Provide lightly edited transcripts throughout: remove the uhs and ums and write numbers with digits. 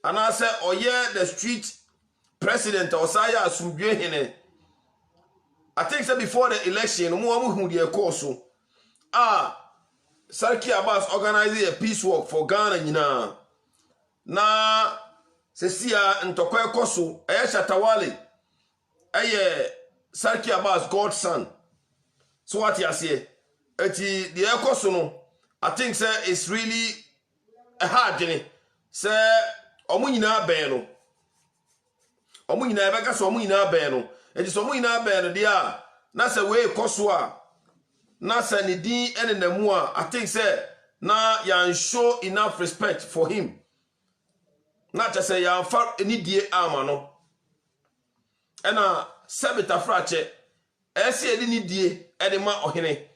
and I said, oh yeah, the street president or Saya Sumgwe Hene. I think that before the election, who the course. Sarki Abbas organizing a peace walk for Ghana, na sesia ntokwa ekoso Shatawale Sarki Abbas godson. So what you say? The ekoso no, I think say it's really a hard journey. Say omo nyina ben no. Omo nyina beka so omo nyina ben no. Enti so omo nyina ben no dia na say we ekoso a na say ne din ene namu a I think say na yan show enough respect for him. Na just say yan fa any die ama no. Ena sebita frache ese edi ni die edi ma ohene.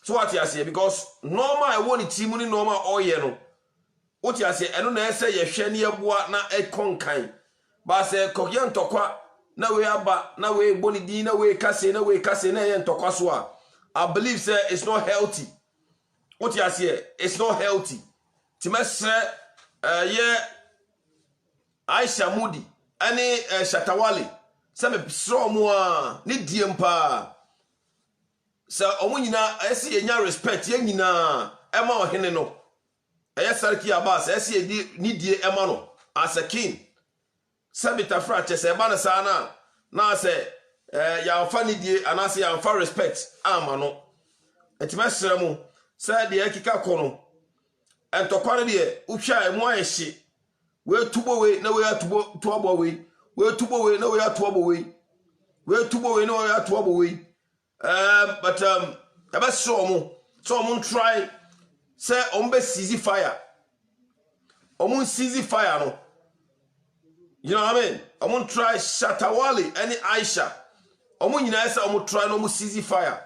So what you say because normal I want team ni normal oye no. What you say eno na ese ye hwe ne eboa na ekonkan. Ba say kokye ntokwa na we aba na we boni din na we kase na ye ntokwa so a I believe say it's not healthy. What you say it's not healthy. Timesre yeah Aisha Moody any Shatawale say me so mo a ni die mpa say omo nyina ese ye nya respect ye nyina ema ohene no Sarki Abbas ese ye ni die ema no as a king sabita frache say ba na sana na say ya fa ni die anase ya fa respect ama no etimesre mu say de akika kono entokwa no de utwa emu ayehye we tubo we na we atubo tuobo we tubo we na we atuobo we tubo we na we atuobo we but aba so mo try say be seize fire seize fire no, you know what I mean? Omo try Shatawale any Aisha nyina say try no seize fire.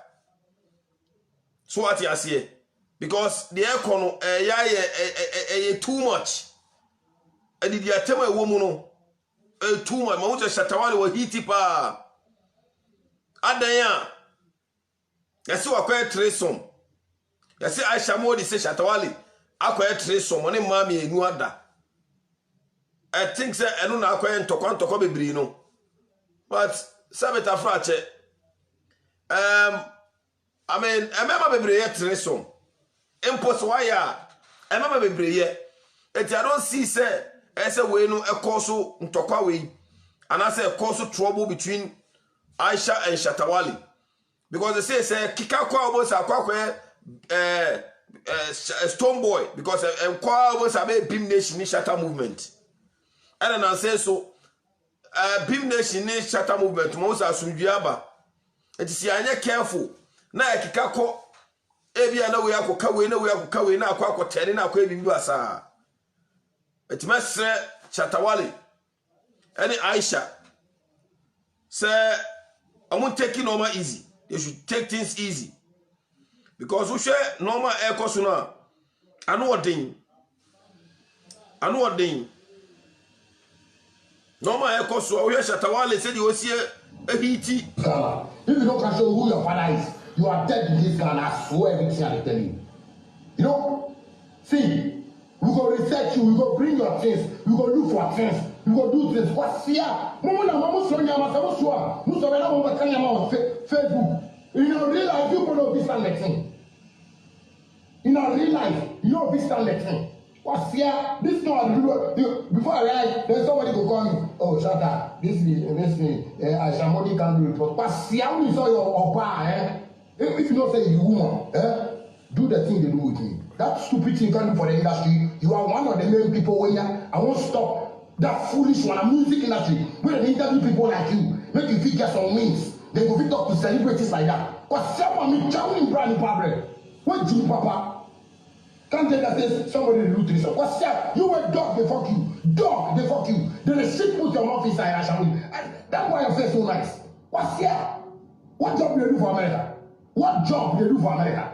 So what you say because the econo too much. And the atema woman no too much. Ma Shatawale wa hiti pa adanya yesi wakwa tresom yesi Aisha Modi say Shatawale akwa tresom ne mama enu ada. I think say enu na akwa ntokwa bebiri no but sabeta frache I mean emema bebiri ye tresom impos why emema bebiri ye I don't see say ese we no ekoso ntokwa we and I say ekoso trouble between Aisha and Shatawale because they say kika kwa obo sa kwa Stone Boy because kwa obo sa be Beam Nation ni Shatter movement and then I say so Beam Nation ni Shatter movement mo sa asumdua it is anya careful na kika ko ebia na we akoka we na akwa tere na akwa ebibi asa. It must say Shatawale any Aisha say I won't take it normal easy. They should take things easy because we share normal air course now. I know what thing. Normal air course. We Shatawale said you will see a heaty. If you don't control who your father is, you are dead in this Ghana. I swear everything I tell you. You know, see. We go research you, we go bring your things, we go look for things, we go do this. What's here? Mama so nyama so so. Muso bela mo ka nyama on Facebook. In real life, people don't be stand thing. In real life, you don't be stand thing. What's here? This no before I write, then somebody go call me. Oh, shut up. This Aisha Modi can do it. What's here? You saw your opa, If you don't say you woman, do the thing they do with me. That stupid thing you can do for the industry. You are one of the main people where I won't stop that foolish one. Music industry where they interview people like you, make you feel get some wings. They go talk to celebrities like that. Because someone me chowing brand public. What Jimmy Papa? Can't tell that somebody do this. What's that? You were dog, they fuck you. Dog, they fuck you. Then the shit put your mouth inside Ashamudi. That's why I feel so nice. What's that? What job do you do for America? What job do you do for America?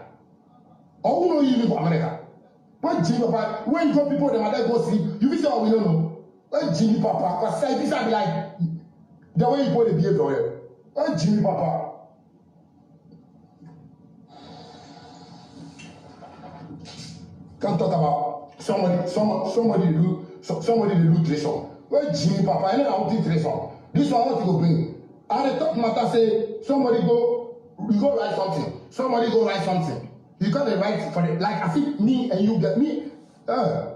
Or who know you live for America? When Jimmy Papa, when you go people, they might go sleep. You visit what we don't know. When Jimmy Papa, because this is like the way you put the behavior. When Jimmy Papa. Can't talk about somebody somebody they do treasure. Where Jimmy Papa and then I'll do treasure. This one what you go bring. And the top matter say somebody you go write something. Somebody go write something. You can't write for it. Like I think me and you get me.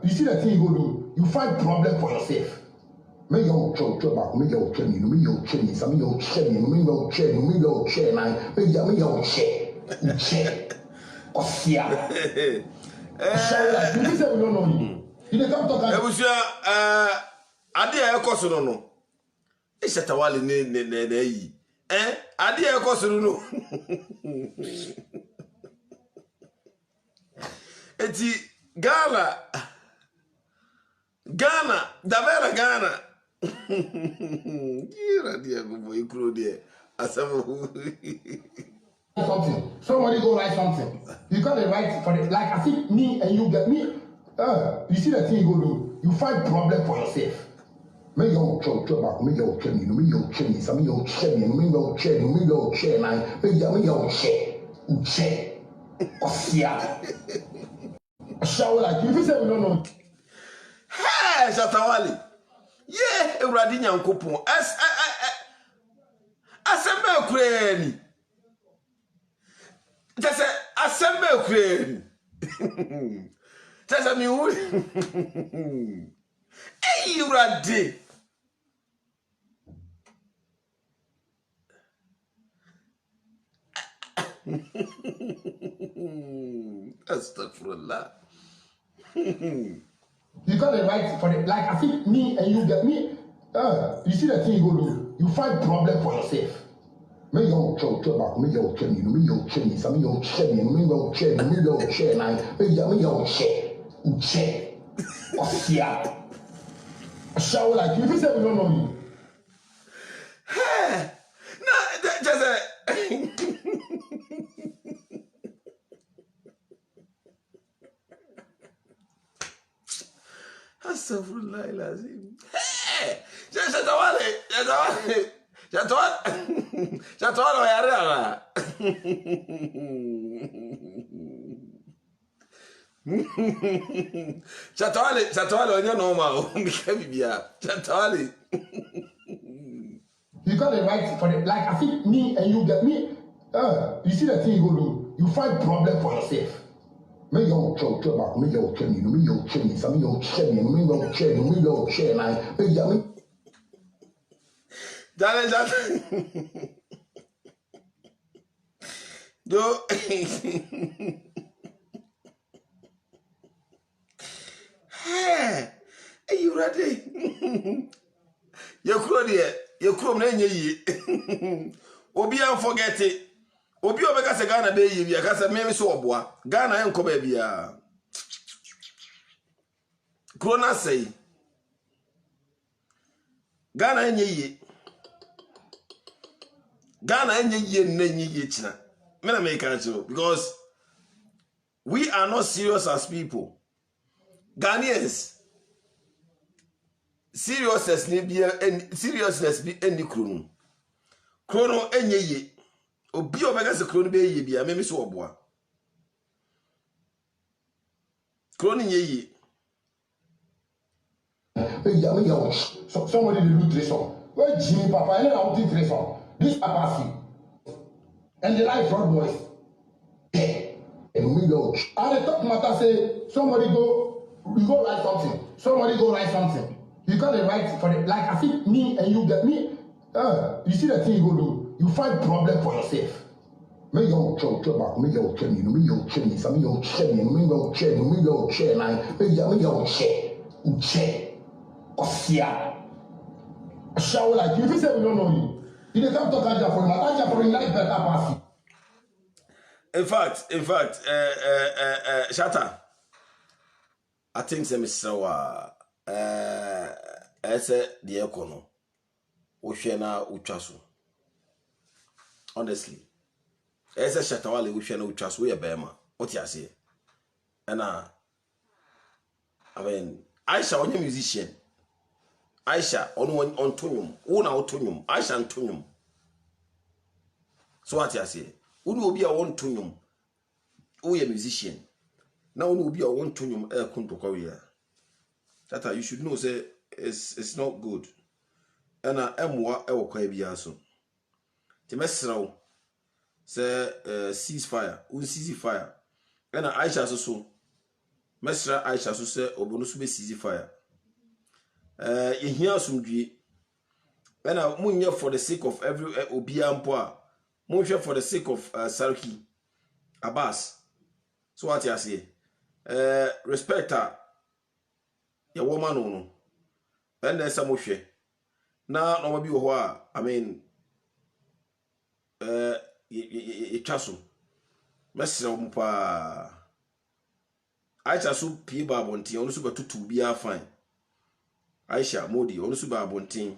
You see the thing you go do. You find problem for yourself. Me yo cho back. Me yo train you. Me yo train. Some yo train. Me yo train. Me yo train. Me yo train. Train. Kosia. You say we don't know you. You don't talk. Ade e koso no no. E Shatawale ne yi. Ade e koso no. Eti Ghana, Davera Ghana. Gira dia go boy kro dia. Asamo. Something. Somebody go write something. You can't write for it. Like I think me and you get me. You see the thing you go do. You find problem for yourself. Me yo cho back. Me yo train you. Me yo train. Some yo train. Me yo train. Me yo train. Me yo train. Train. Kosia. Shower like you say we don't know. Hey, Shatawale. Yeah, Ewurade Nyankopon. Asembe kureni. Just asembe kureni. Just me wu. Hey, Ewurade. Astaghfirullah. You can't write for it. Like I think me and you get me. You see the thing you go do. You find problem for yourself. Me yo cho back. Me yo train you. Me yo train. Some yo train. Me yo train. Me yo train. Me yo train. Train. Kosia. Shower like you say we don't know you. Hey, no, just Astaghfirullah lazim. Hey, Shatawale yare Shatawale onye no ma o mika bibia. Shatawale. You can't write for it. Like I think me and you get me. You see the thing you go do. You find problem for yourself. Me yo cho back. Me yo train you. Me yo train. Some yo train. Me yo train. Me yo train. Me Do hey, you ready? You kuro na enye yi. Obi an forget it. Obi obeka se Ghana be yi bia ka se me so oboa. Ghana enko ba bia. Kuro na sei. Ghana enye yi. Ghana enye yi na enye yi china. Me na make it because we are not serious as people. Ghanaians seriousness be any krono. Krono enye ye. Obi obega se krono be ye bia me so oboa. Krono nye ye. Somebody they do treasure. Where Jimmy Papa and then I'll do treasure. This Papa see. And the life front boys. And we go. And the top matter say somebody you go write something. Somebody go write something. You can't write for it. Like I think me and you get me. You see the thing you go do. You find problem for yourself. Me yo cho back. Me yo train you. Me yo train. Some yo train. Me yo train. Me yo train. Me yo train. Train. Kosia. Shower like you say we don't know you. You don't come to Kaja for him. Kaja for him life better pass. In fact, Shatta, I think some is so ese the econo ushena uchasu. Honestly, ese Shatawale ushena uchasu ya bema. What you say? And I mean, Aisha onye musician. Aisha on tonyum. Una otonyum. Aisha on tonyum. So what you say? Unu obi a won tonyum. O ye musician. Na unu obi a won tonyum e kunto kwa wi. That you should know say it's not good. And emwa e wo kwa bia so. Ti mesraw say ceasefire, ceasefire. And Aisha so mesra Aisha so say obono so be ceasefire. Ye hia asumdue. And munye for the sake of every obia mpo a munhwe for the sake of Sarki Abbas. So what you say? Respect her. Your woman no. And there's some mushe. Now no be ho I mean chaso. Mesra mo pa. Aisha so pie ba bontin, onu so betutu bia fine. Aisha Modi, onu so ba bontin.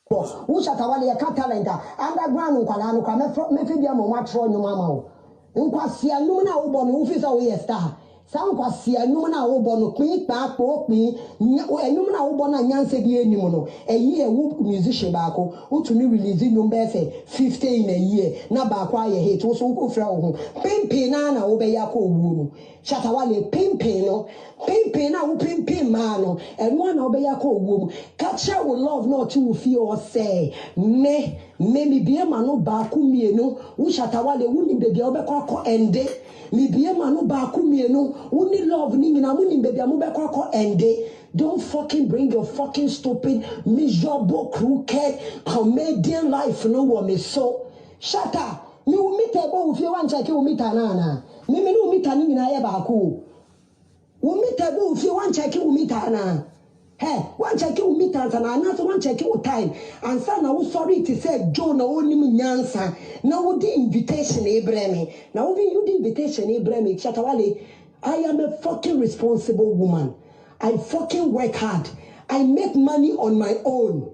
Who shall tell you Catalenda? Underground Kalano, me bia mo matro no mama. Nkwasia num na wo bɔ no wo fi so we star sa nkwasia num na wo bɔ no kwi pa po kwi enum na wo bɔ na nyanse bi enim no eyi ewu musician ba ko utumi release num be say 50 in a year na ba kwa ye hit wo so wo fra wo ho pimpi na wo be ya ko owu no Shatawale pimpi no pimpi na wo pimpi ma no eno na wo be ya ko owu mu catch wo love not to feel say me bie ma no ba ku mienu wo Shatawale wo ni baby obekọ akọ ende me bie ma no ba ku mienu wo ni love ni nyina wo ni baby am obekọ akọ ende. Don't fucking bring your fucking stupid miserable crooked comedian life no wo me so shata me wo meet ebo wo fie wan check wo meet na me no meet ni nyina ye ba ko wo meet ebo wo fie wan check wo meet na. Hey, one check you meet and another one check you time. And son, I was sorry to say, Joe, no only nyansa. Now, the invitation, Abraham. Now, you the invitation, Abraham. Shatawale, I am a fucking responsible woman. I fucking work hard. I make money on my own.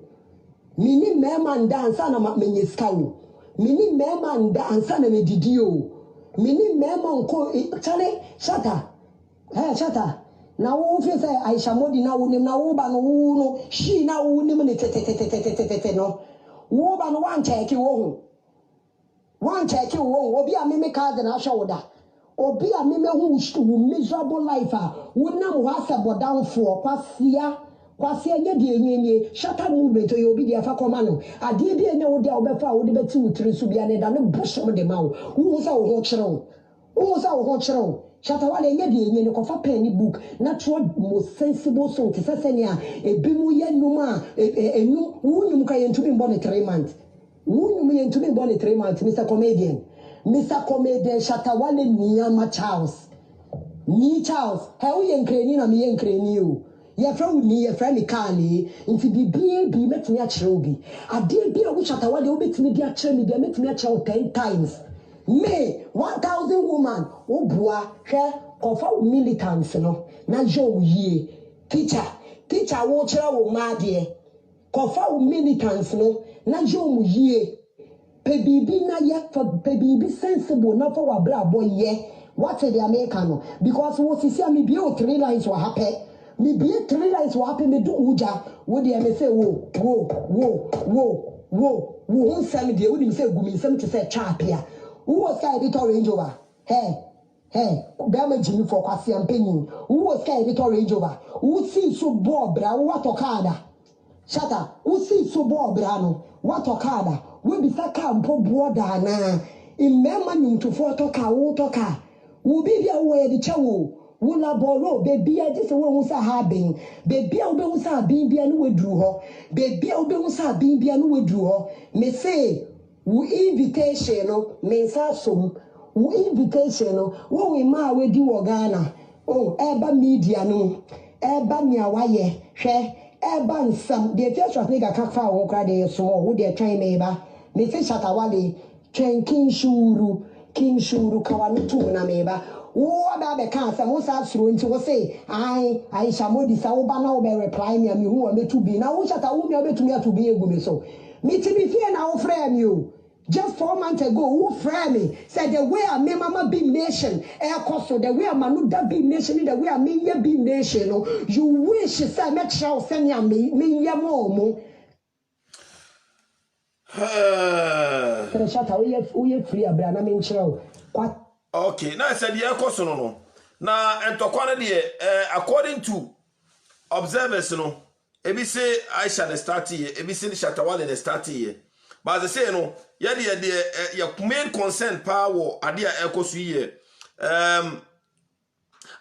Mini merman dance and I'm at Miniskau. Mini merman dance and I'm a didio. Mini merman call Charlie, shatter. Hey, shatter. Na wo fi say Aisha Modi na wo nim na wo ba no wo no she na wo nim ne tete no wo ba no wan check wo obi a me card na hwa wo da obi a me hu miserable life a wo nam ho asebo downfall kwasia nye de enyenye shata movement yo obi de afa koma no ade bi enye wo de obefa wo de beti wutiri so bia ne da no bosom de ma wo wo sa wo ho kyerɛ Shatawale nye di enye ne kofa pen ni book natural most sensible song te sese ne a ebi mu ye numa enu wunum ka yentumi mbɔ ne 3 months wunum yentumi mbɔ ne 3 months Mr. Comedian Shatawale Niyama Charles he wo ye nkreni na me ye nkreni o ye fra wo ni ye fra me kani nti bibie bi metumi a kyerɛ obi ade bi a wo Shatawale wo betumi di a kyerɛ me bi metumi a kyerɛ 10 times me 1,000 woman obua hwe kofa militants no na jo yie teacher wo kira wo maade kofa militants no na jo mu yie pe bibi na ye for pe bibi sensible na for wa bra boy ye what the American because wo sisi am bi o 3 lines wa happy me bi 3 lines wa happy me do uja wo de me say wo who send de wo de me say gumi nsem to say chapia. Who was sky editor Range Rover? Hey, damage me for Kwasi and Penny. Who was sky editor Range Rover? Who see so bored, bra? What okada? Shata, who see so bored, brano? What okada? We be saka and po broda na. In memman to photoka, wotoka. Who be there where the chow? Wula boro, baby, I just want to have baby, I'll be with her being be and we drew her. Baby, I'll be with her being be and we drew her. Me say. Wo invitation no mensa som wo invitation no wo we ma we di wo Ghana eba media no eba nia waye hwe eba nsam de future nigga kafa wo kra de so wo de twan me ba me se Shatawale twan king shuru kawanu tu na me ba wo aba be kan sa mo sa suro nti wo say Aisha Modi sa wo ba na wo be reply me hu wo metu bi na wo Shatawale me obetu me atu bi egu me so me ti bi fie na wo frame you. Just 4 months ago, who framed me said the way I made Mama Beam Nation, air costo, the way I Manuda Beam Nation, the way I mean your Beam Nation. You wish say make sure send me ya mom. Okay, now I said the air costo no. Now and to according to observers no ebi say Aisha the start here ebi say Shatawale the start here but as I say no your main concern power ade a ekosu here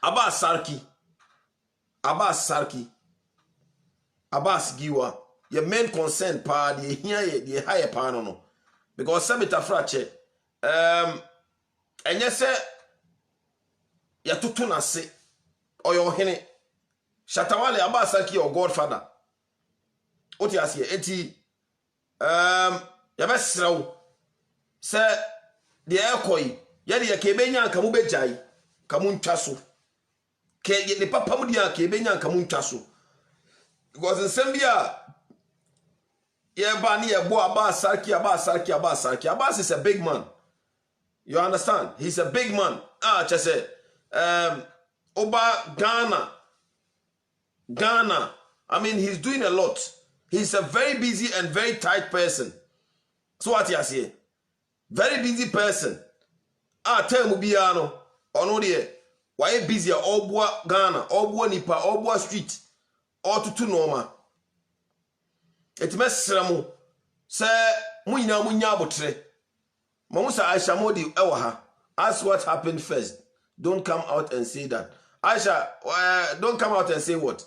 Abbas Giwa your main concern pa the here the higher pa no because Sabita Frache enye se ya tutu na se oyo hene Shatawale Abbas Sarki your godfather oti asie enti ya besrawo se de ekoi ya de ke benya nka mu bejai ka mu ntwa so ke ne papa mu dia ke benya nka mu ntwa so because nsem bia ye ba ni ye bo Abbas Sarki Abbas is a big man. You understand? He's a big man. Just say Oba Ghana. I mean, he's doing a lot. He's a very busy and very tight person. So what you say? Very busy person. Tell Mubiano. Ono de why busy Obwa Ghana, Obwa Nipa, Obwa Street, or to normal. It mesramu se munyina munyabotre Mamusa Aisha Modi ewaha. Ask what happened first. Don't come out and say that. Aisha, don't come out and say what?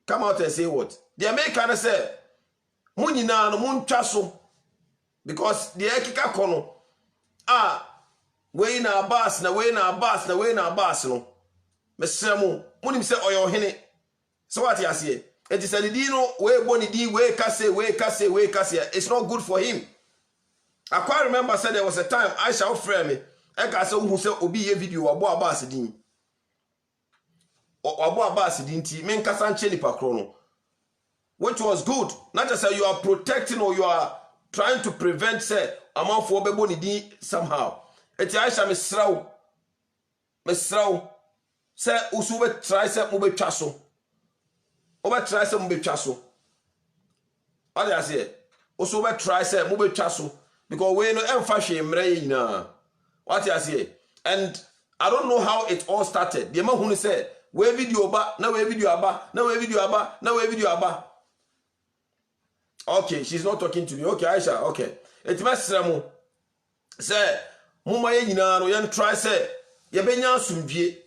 Come out and say what? The American say munyina no muntwa so because the ekika kono we na Abbas no mesramu munim se oyo hene. So what you say? It is a dino we boni di we kase. It's not good for him. I quite remember said there was a time I shall frame me. I can say who say obi a video abo Abbas din. Abo Abbas din ti men kasanche ni pakrono. Which was good. Not just say you are protecting or you are trying to prevent say amount for boni din somehow. Eti Aisha mesraw say usube try say mo betwa so. Oba try say mbetwa so. What do I say? Also oba try say mbetwa so because we no emfa hwe mre nyina. What do I say? And I don't know how it all started. The man who said, "We video aba, na we video aba, na we video aba, na we video aba." Okay, she's not talking to me. Okay, Aisha, okay. It mesremu say mumma ye nyina no yen try say ye benya asumdie.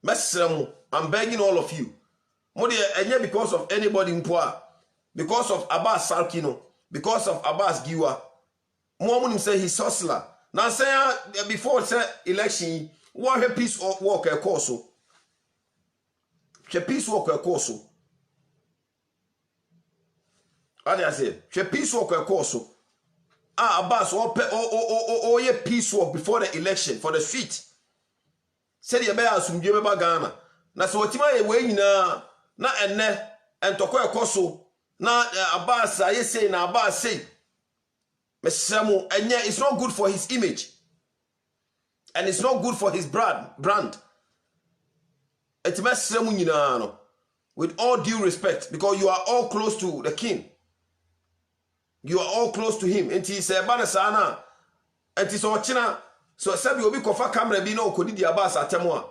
Mesremu, I'm begging all of you. Enye because of anybody in poor, because of Abbas Sarkino, because of Abbas Giwa. Muamunim say he's hustler. Now say before say election, what a peace walk a course. She peace walk a course. What do I say? She peace walk a course. Abbas or ye peace walk before the election for the street. Said ye bear some Jeba Ghana. Na so tima ye we nyina na enne entoko ekoso na Abbas aye say na Abbas say mesemu enye it's not good for his image and it's not good for his brand. Et mesemu nyina no with all due respect because you are all close to the king. You are all close to him. Enti se ba na sana enti so china so sabi obi kofa camera bi na okodi di Abbas atemu a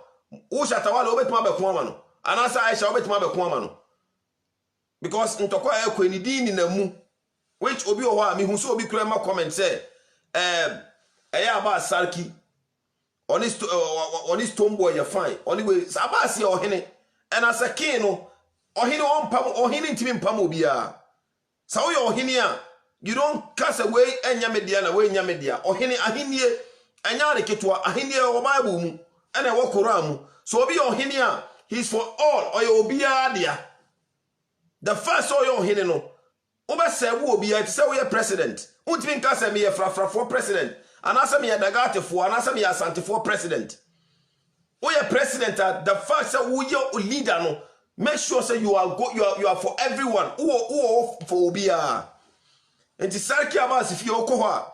wo Shatawale obetuma be ko ama no anasa Aisha obetuma be ko ama no because ntoko ekweni din na mu which obi o ho a me hu so obi kura ma comment say eya Abbas Sarki honest tomboy you fine anyway Abbas ya ohene and as a king no ohene on pam ohene ntimi mpam obi a sa wo ya ohene a you don't cast away enya media na we enya media ohene ahenie enya reketwa ahenie o Bible mu and I walk around. So be your hinia, he's for all or your biadia. The first or your hineno. Oba say wo be say we president. Untmin kasa me for president. And answer me a dagate for and answer me a santi for president. We president the first say wo your leader no. Make sure say you are for everyone. Who for obia. And the Sarki Abbas if you okoha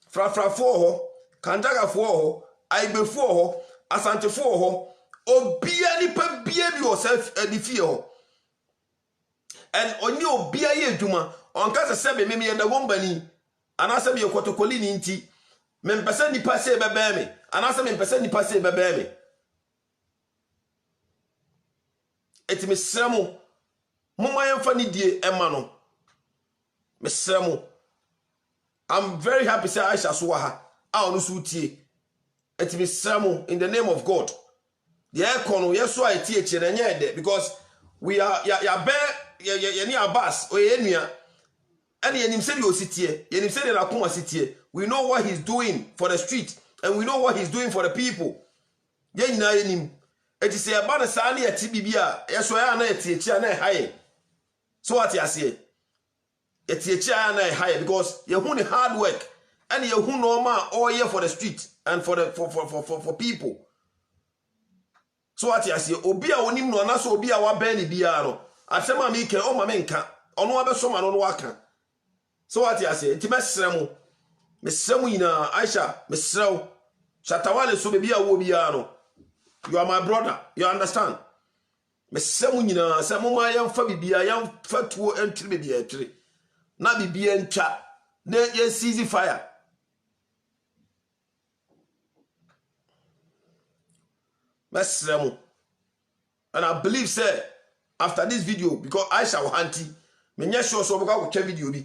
fra for ho, kandaga for ho, aibe for ho. Asante for ho obia nipa bia bi yourself edifie ho and oni obia ye adwuma onka se sebe me ye da wombani anase me kotokoli ni nti me mpese nipa se bebe me anase me mpese nipa se bebe me eti mesremo moma yemfa ni die ema no mesremo. I'm very happy say Aisha so ha a onu so tie eti mesremo in the name of God. The aircon yeso a tie chere nya de because we are ya be ni abas o ye nua and yenim say the ositie yenim say the nakoma sitie. We know what he's doing for the street and we know what he's doing for the people. Ye nyina yenim eti say aba na sa na yeti bibia yeso ya na yeti echi na high. So what you say? Yeti echi na high because you hu the hard work and you hu normal all year for the street and for the for people. So what you say? Obi a onim no na so obi a wa ben ni bia no. Asema mi ke o ma me nka. Ono abeso ma no waka. So what you say? Ti mesremu. Mesremu ina Aisha, mesrew. Shatawale so bia wo bia no. You are my brother. You understand? Mesremu ina se mo ma yamfa bibia yamfa tuo entri bibia etri. Na bibia ntwa. Na ye seize fire. Mesremu. And I believe say after this video because Aisha will hanti me nya sure so because I watch video bi.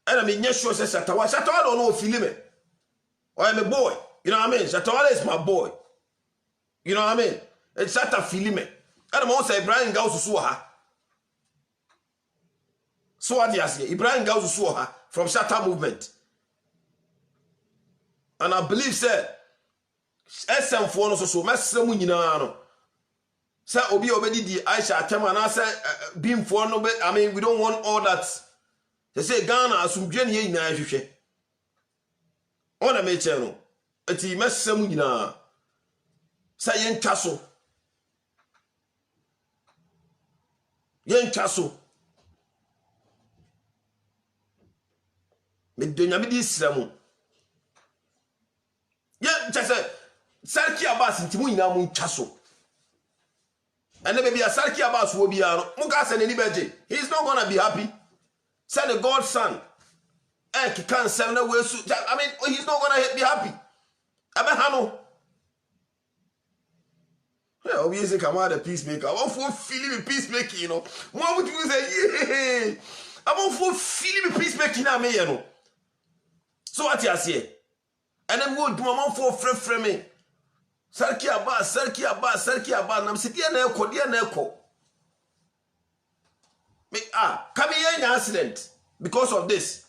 And me nya sure say Shatawale don't know feel me. Or I'm a boy. You know what I mean? Shatawale is my boy. You know what I mean? It's Shata feel me. And I'm also Ibrahim Gausu Suha. So what you say? Ibrahim Gausu Suha from Shata movement. And I believe say SM for no so mesremu nyina no. Say obi obedi di Aisha atema na say beam for no I mean we don't want all that. They say Ghana asumdwe ne nyina hwehwe. Ona me che no. Eti mesremu nyina. Say yentwa so. Yentwa so. Me donya me di sremu. Yen say Sarki Abbas ntimu nyina mu ntwa so. And then maybe a Sarki Abbas will be he's not gonna be happy. Say the God's son. He can't send away. I mean, he's not gonna be happy. Abehano. Yeah, obviously, come out the peacemaker. I want for feeling peacemaking, you know. What would you say? Yeah, I want for feeling peacemaking. I mean, you know. So what you say? And then we'll do my mom for frame me. Sarki Abbas, nam sidia na eko. Come here in accident because of this.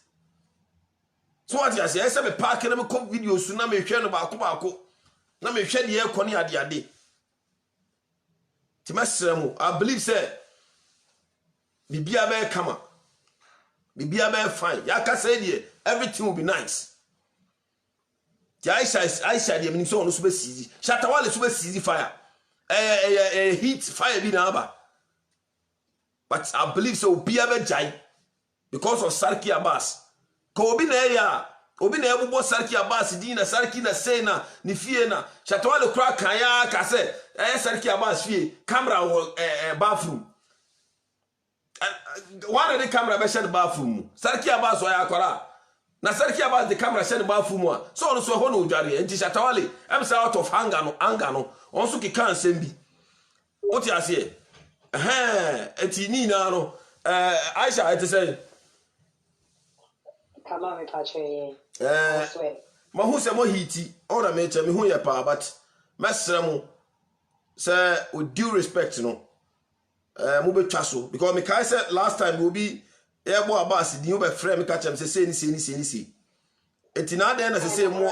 So what you say? I say me park na me come video so na me hwe no baako. Na me hwe de eko ne ade. Ti mesremu, I believe say bibia be kama. Bibia be fine. Ya ka say there everything will be nice. Aisha de menim so no so be seize. Shatawale so be seize fire. Heat fire bi na aba. But I believe so be able jai because of Sarki Abbas. Ko obi na ya, obi na ebubo Sarki Abbas di na Sarki na say na ni fie na. Shatawale kura kan ya ka say Sarki Abbas fie camera bathroom. One of the camera be share bathroom. Sarki Abbas o ya kwara. Na Sarki Abbas the camera share bathroom a. So on so ho no dware enti Shatawale am say out of anger no. On so ki kan sembi. What you say? Eti ni na no. Aisha eti say. Kama me pache. Ma hu se mo hiti. Ona me che me hu ye pa but mesremu say with due respect no. Mo betwa so because me kai say last time we be Ebo Abbas di obe frame me catch am say ni. Eti na den na say mo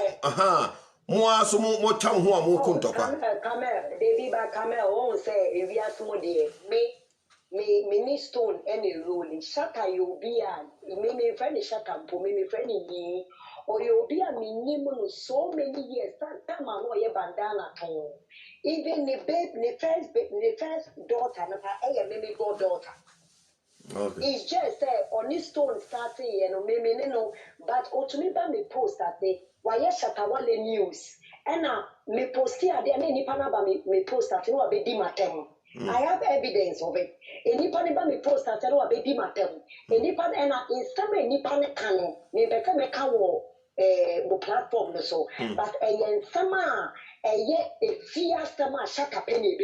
mo aso mo twam ho a mo kontokwa. Come baby ba come on say if you ask mo de me ni stone any rolling shaka you be me friend shaka po me friend yi or you be a minimum so many years that man no ye bandana ton even the first daughter na me goddaughter. Okay. It's just on this stone starting, you know, me no, but ultimately me post that day. Why Shatawale news? And me post here, there any panaba me post that no be dimatem. I have evidence of it. Any panaba me post that no be dimatem. Any pan and in some any pan can me better me kawo platform so. But some a fear some shaka penny.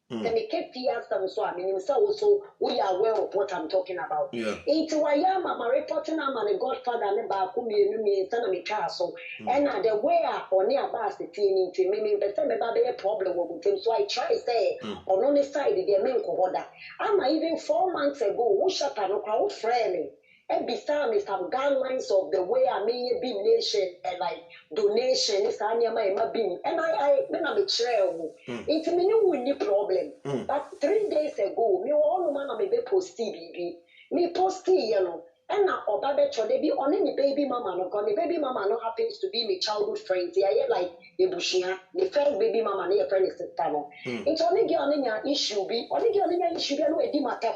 They make it fear some so I mean so also we are aware of what I'm talking about. It's why I'm a reporting I'm a godfather and ba ku me sana me twa so and the way on near bus the team to me person me ba be problem with him so I try say on the side the men ko hoda. I'm even 4 months ago who shut no crowd friend and beside me some guidelines of the way I mean beam nation and like donation is my beam and I when I'm a trail it's me no any problem but 3 days ago me all man me be post BB me post you know and now oba be chode be on any baby mama no because the baby mama no happens to be my childhood friend yeah like ebushia the first baby mama na your friend is sister no it's only girl nya issue be only girl nya issue be no edi matter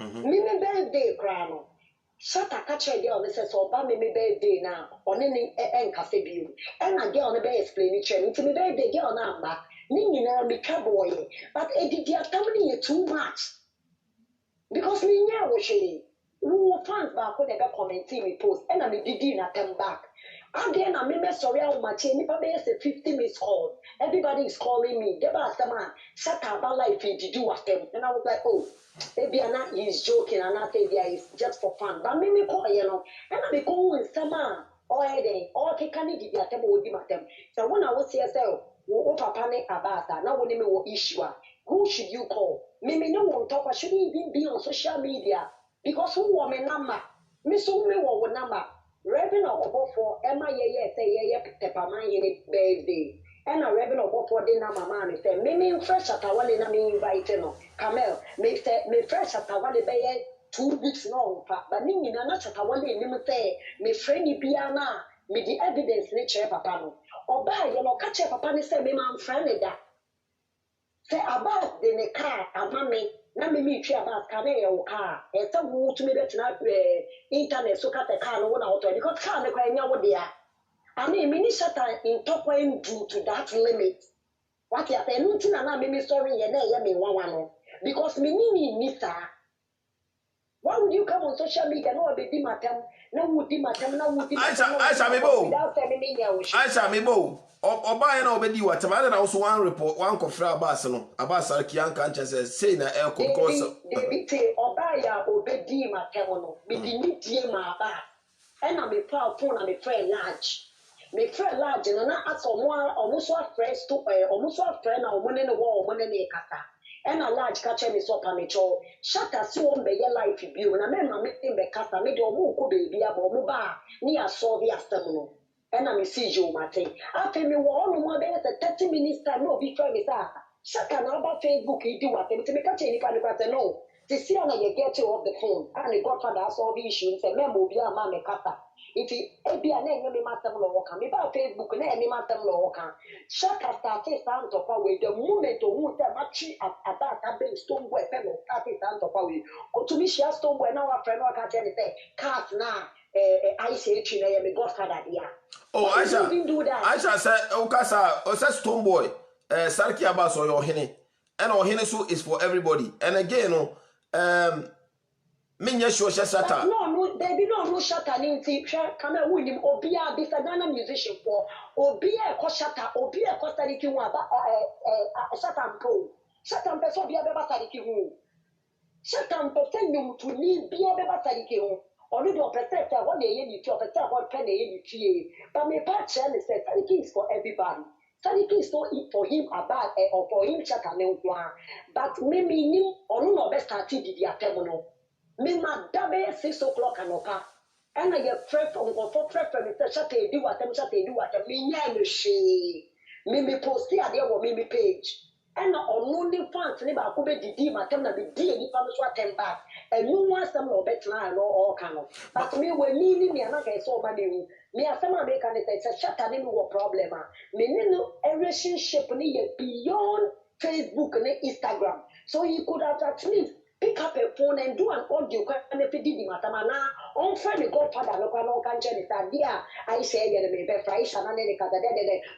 me birthday cry no Shata catch a girl, Mrs. Obama, me birthday now, on any cafe view. And a girl on the bay explain it to me, birthday girl number, Nini now me cowboy. But it did ya tell too much. Because me now was she. Who fans back when they got commenting me post, and I did not come back. Again, I remember sorry how much any probably 50 minutes call. Everybody is calling me. The boss man, shut up about life did you with them. And I was like, oh, maybe I'm not he's joking and not maybe it's just for fun. But me call you know, and I be going summer or day or take any give your table with them. So when I was here, so papa ne abasa, now when me will issue. Who should you call? Me no one talk. I shouldn't even be on social media because who want me number? Me so me want number. Reverend for Emma say Tepaman birthday. And a Reverend for dinner mamma say, me fresh at Tawali na me invite no. Camel, me fresh at Tawali bay 2 weeks no, but Nini na Tawali, me say, me friendly piana, me the evidence nature papa no. Or by you know, catch a papa say, me man friendly that. Say about the car, a mammy. Na me meet you about car, and some who to me that not internet so cut the car no one out because car the crying out there. I mean, minister in top when due to that limit. What you say, nothing and I me sorry, and I me one because me mister. Why would you come on social media? No, be dimatem, no would dimatem, no would dimatem. I shall be bold. Without telling me, I shall be bold. Oba na obedi whatever na also one report one kofra abas no abas arkian kan chese say na air because David oba ya obedi matem no me di ni die ma ba e na me pa phone na me friend large no na aso omo so fresh to omo so friend na omo ne wo omo ne kasa e na large ka che me so pa me cho shata si won be ye life bi o na me ma me be kasa me de omo ko baby aba omo ba ni aso bi asem no. And I'm a CJ Martin. After me, one more than 30 minutes time, no, be trying to shut an about Facebook, you do what to make a change. No, to see how you get you off the phone. And the godfather saw the issue and said, Memo, be a man, a kata. If it be a name, me master law can be about Facebook and any master law can. Shut us start to stand up away the moment to move the match at that big stone boy fellow, start to stand up away. Or to me, she has stone boy now, a friend, or can't say, cast now. I say, I am a godfather here. Oh, Aisha said, Okasa, Osa Stone Boy, Sarki Abbas or your henny. And our henny so is for everybody. And again, Minya Show Shata. No, there be no shatter in teacher, come and win him, or be a Ghana musician for, or be a Koshata, or be a Costa Rican, Shatan Pro. Shatan Peso be a Babatarikin. Shatan Pesenium to leave be a Babatarikin. Only the protector one day you to protect what penny you but my part said Sadiki is for everybody. Sadiki is not for him about or for him chat and but maybe or no best started the terminal. Me ma dabe 6 o'clock and oka. And I get prep from for prep from Mr. Shate do what them Shate do what me nya she. Me post here there or me page. And only fans never could be the matem na be any family swat back. And you want some no better and all kind of. But me when me and I saw money. Me as some American say shut a no problem. Me no relationship ni beyond Facebook and Instagram. So you could have at least pick up a phone and do an audio and if you did the matamana on friend the godfather no can change that dear I say me be fresh and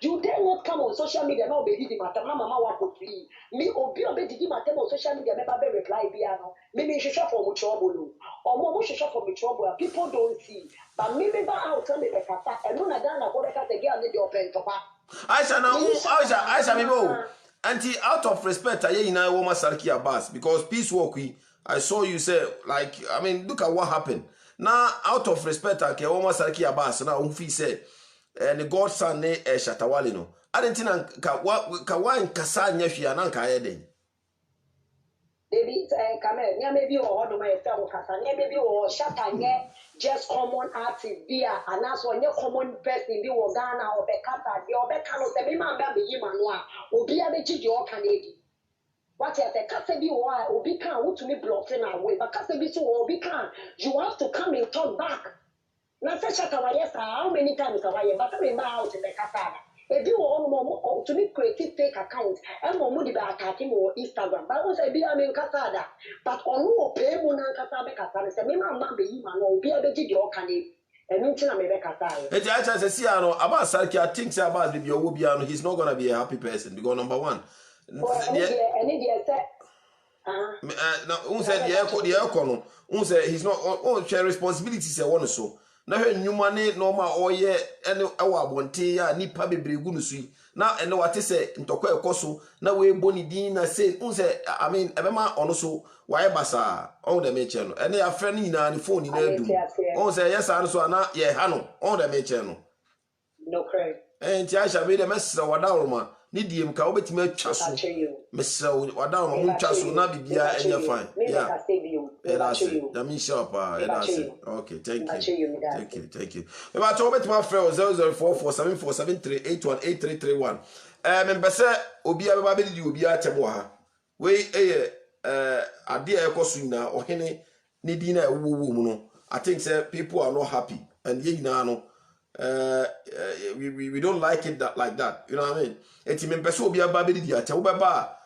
you dare not come on social media no be the matama mama wa ko free me obi the matama on social media me be reply bia no me show for mo trouble or mo show for me trouble people don't see but me be out tell me the kata and no na Ghana go the girl need the open topa Aisha na Aisha me bo Auntie, out of respect, I you know woman Sarki Abbas because peace walk I saw you say like I mean look at what happened. Now out of respect, I can woman Sarki Abbas now Umfi said and the godson ne Shatawale no. I didn't think ka wan kasa nyehia na nka yeden. Baby, come here. Maybe or do my fellow Kasa. Maybe or Shatanye, just common artist beer, and that's when you're common person be or Ghana or Bekata, the Obekano, the Mima Baby Yimanwa, or be a bit your Canadian. What if the Kasa be why or be can to me blocking away, but Kasa be so or be can. You have to come and talk back. Now, such a how many times have I but I'm out in the Kasa? If you want to be creative fake account, and more money by attacking or Instagram, but also be a main casada. But on no pay one and Casabe Casada, say, Mamma be you, man, or be a bit your candy, and mention a Mebecasa. It's actually about Sarki, I think about the Biobiano, he's not gonna be a happy person because number one. Unsaid the econo, unsaid he's not share responsibilities. I want to so. Na hwe money normal oye ene awa bonte ya nipa bebregu no sui na ene wate se ntokwa ekoso na we boni din na say unse I mean ebema ono so waye basa on the meche no ene ya frɛ ni na phone ni na adu unse yes an so na ye ha no on the meche no no crazy enti Aisha be the mesra wadawroma ni diem ka obetime atwa so mesra wadawroma mu twa so na bibia enye fine yeah that's it. Okay, thank you. About to bet my friend 00447473818331. Membese obi abeba be di obi atemo ha. We ade ekoso na ohene ne di na ewowo mu no. I think say people are not happy and ye na no we don't like it like that. You know what I mean? Enti membese obi abeba be di atemo beba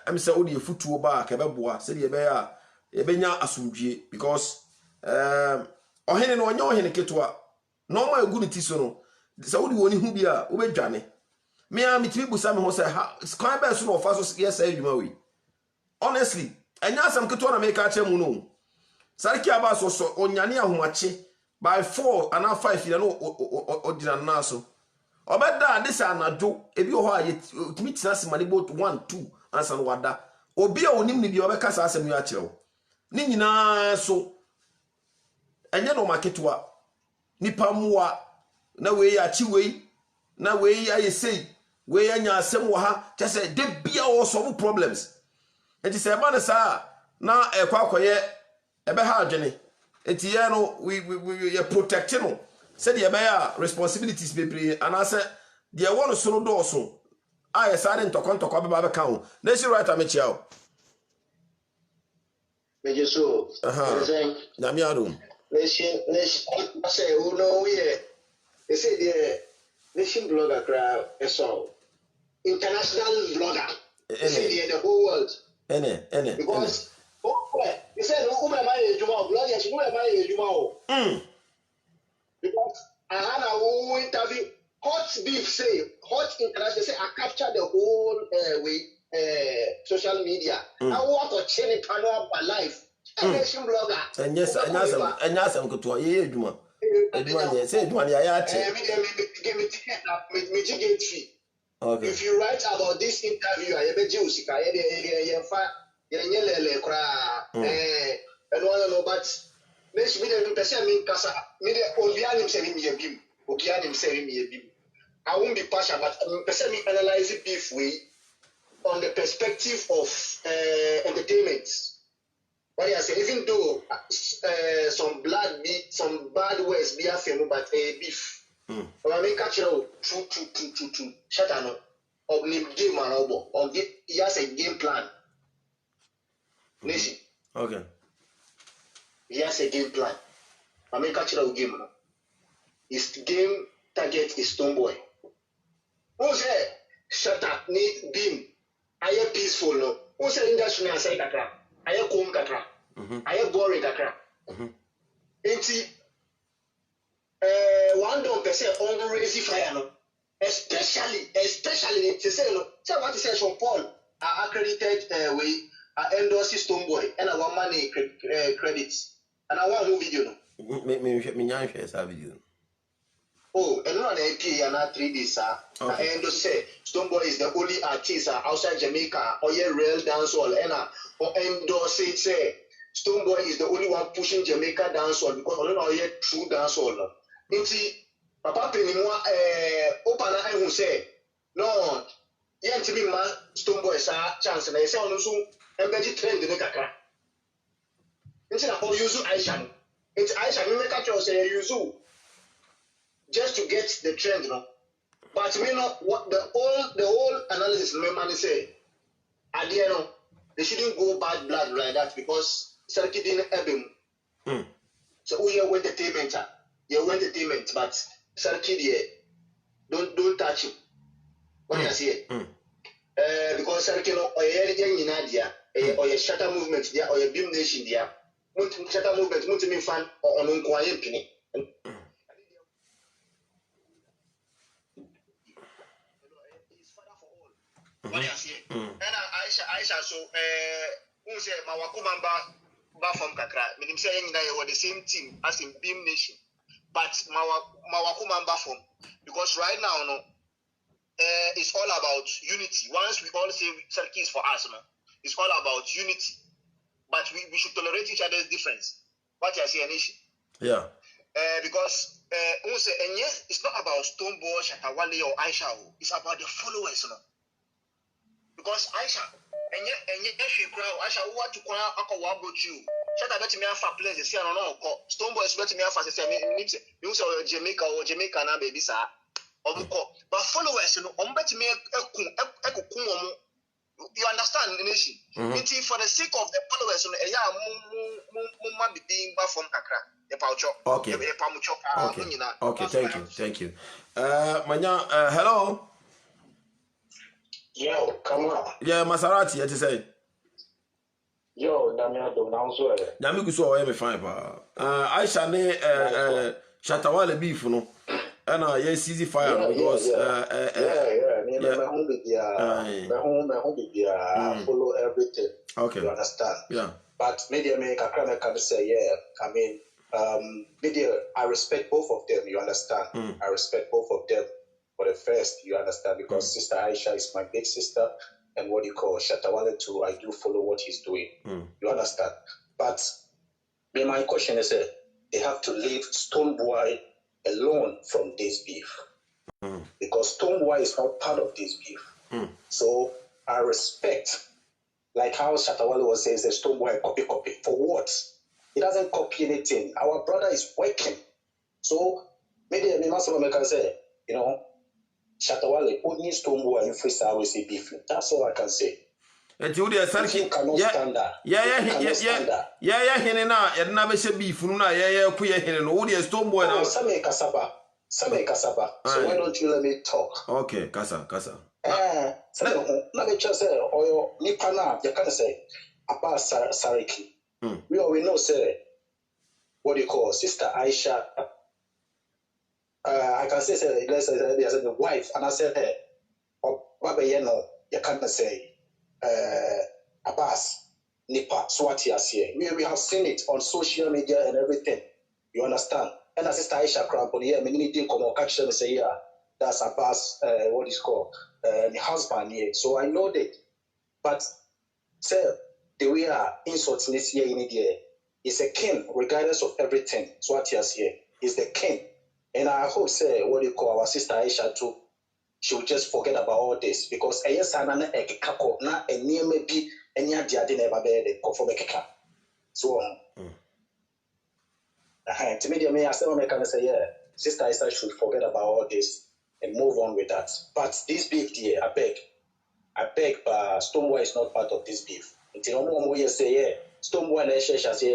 am say odi futuo ba ka beboa se de be ya ebenya asumdwie because ohene no onye ohene ketwa no ma egu ne tiso no se wodi woni hu bia wo bedwane me a mitimi busa me ho se sky be so no fa so yes adwuma we honestly enya asam ketwa na make a che mu no Sarki Abbas so onyane ahomache by 4 and 5 year no odina na so obeda this anadwo ebi ho a yetimi tinase mane both 1 2 ansa no wada obi a onim ne bia obeka sa asem yo a kire ni nyina so enye no maketwa nipa muwa na we ya chi we na we ya yesei we ya nya asem wo ha che se de bia wo solve problems enti se ba na sa na ekwakoye ebe ha adwene enti ye no we protect no se de ebe ya responsibilities bebre anase de won so no do so aye sa de ntokon be ba ka ho na shi right amechia o Meje so. Na mi arum. Nation say who know we they say the nation blogger crowd so international blogger. They say the whole world. Because they said who am I Juma blogger who am I Juma. Because I had a whole interview hot beef say hot international say I captured the whole social media. I want to change it panel by life. Nation blogger. And yes, and I'm going to hear you. Say, do I give me ticket fee. Okay. If you write about this interview, I bet you see, and one but next media person mean Casa media Obianim selling me a beam, Okianim selling me a beam. I won't be partial, but person analyze it beef way on the perspective of entertainment. What I say, even though some bad words be a film, but a beef. I mean, catch you true. Shut up. Of name game and obo. Or he has a game plan. Listen. Okay. He has a game plan. I mean, catch you game. His game target is Stonebwoy. Who say shut up? Need beam. I am peaceful. No. Who say industry and say kakra? I am cool kakra. I am boring kakra. Enti one don't person on raise fire no. Especially they say no. Say what is Sean Paul accredited way endorse Stonebwoy and I want money credits and I want who video no. Me nyam share sa video. oh, and no AP and 3 days, sir. And to say Stonebwoy is the only artist outside Jamaica or yeah real dancehall or endorse it say Stonebwoy is the only one pushing Jamaica dancehall because I don't know yet true dancehall. Inti Papa Penimwa Opana who say no yeah to me man Stonebwoy sa chance and I say on so embedded trend in the kakra. Inti na all use Aisha. It's Aisha me make a say use just to get the trend, you know. But me know what the whole analysis man say at the end they shouldn't go bad blood like that because Sarki didn't help him. So we are entertainment, but Sarki don't touch him. What do you say? Because Sarki no or young Nadia or your shutter movement there or your beam nation there. Shutter movement, multi fan or on unquiet penny. What do you say? And Aisha so who say Mawakumamba from Kakra. Meaning saying that you were the same team as in Beam Nation. But Mawakumamba from because right now no it's all about unity. Once we all say Sarki is for us, no, it's all about unity. But we should tolerate each other's difference. What you say, nation? Yeah. Because who say and yes, it's not about Stonebwoy, Shatawale or Aisha. It's about the followers, no. Because Aisha, and yet she crowd, Aisha, what to call out about you? Shut up, let me have a place, the Sierra no, Stonebwoy is letting me have a you say Jamaica or Jamaica now, baby, sir. But followers, you know, me you understand the nation. For the sake of the followers, be being back from Kakra. Okay, thank you. Manya, hello. Yo, come on. Yeah, Maserati, you say. Yo, Damia do now so. Nami kuso o me fine pa. Aisha ne Shatawale beef no. And yes, easy fire because me home be there. Follow everything. Okay. You understand? Yeah. But media make a can say I mean media I respect both of them, you understand? I respect both of them. For the first, you understand, because Sister Aisha is my big sister, and what you call Shatawale too, I do follow what he's doing. You understand? But my question is, they have to leave Stonebwoy alone from this beef, because Stonebwoy is not part of this beef. So I respect, like how Shatawale was saying, Stonebwoy copy. For what? He doesn't copy anything. Our brother is working. So maybe I must say, you know. Shatawale only Stonebwoy in freestyle with a beef. That's all I can say. And you cannot stand that. Yeah, Henena, and Nabesha beef, Nuna, queer Henen, only a Stonebwoy now. Same Kasaba. So why don't you let me talk? Okay, Casa. Let me just say, or Nipana, you can say, about Sariki. We already know, say, what do you call Sister Aisha. I can say, let's say, the wife, and I said, hey, you can't say, Abbas, Nipa, Swati, we have seen it on social media and everything. You understand? And as Sister Aisha Crampon, yeah, many didn't come on catch them and say, yeah, that's Abbas, what is called, the husband, yeah. So I know that. But, sir, the way are insults in this year in India is a king, regardless of everything. Swati is the king. And I hope, say, what you call our Sister Aisha too, she will just forget about all this, because a yes, I know a kako, not a near maybe any idea didn't ever be the for Mekaka. So, to me, may I say, yeah, Sister Aisha should forget about all this and move on with that. But this beef, dear, I beg, but Stonebwoy is not part of this beef. Until no you say, yeah, Stonebwoy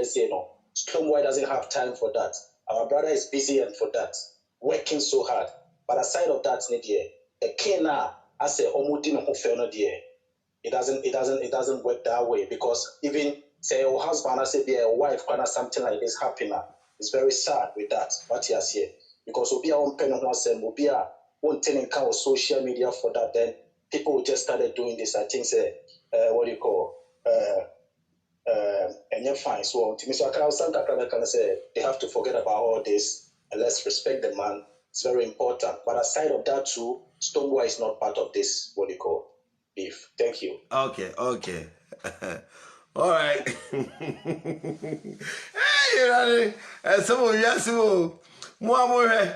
say no. Stonebwoy doesn't have time for that. Our brother is busy and for that, working so hard. But aside of that, the king now, I say, it doesn't work that way, because even say your husband, I say, be a wife, something like this happen now. It's very sad with that. What he has here, because we'll be our own pen on oneself, we'll be our own telling kind of social media for that. Then people just started doing this. I think say, what do you call? And you're fine. So, I can say they have to forget about all this and let's respect the man It's very important. But aside of that too, Stonebwoy is not part of this, what they call, beef. Thank you. Okay. All right. Hey, some of you so more.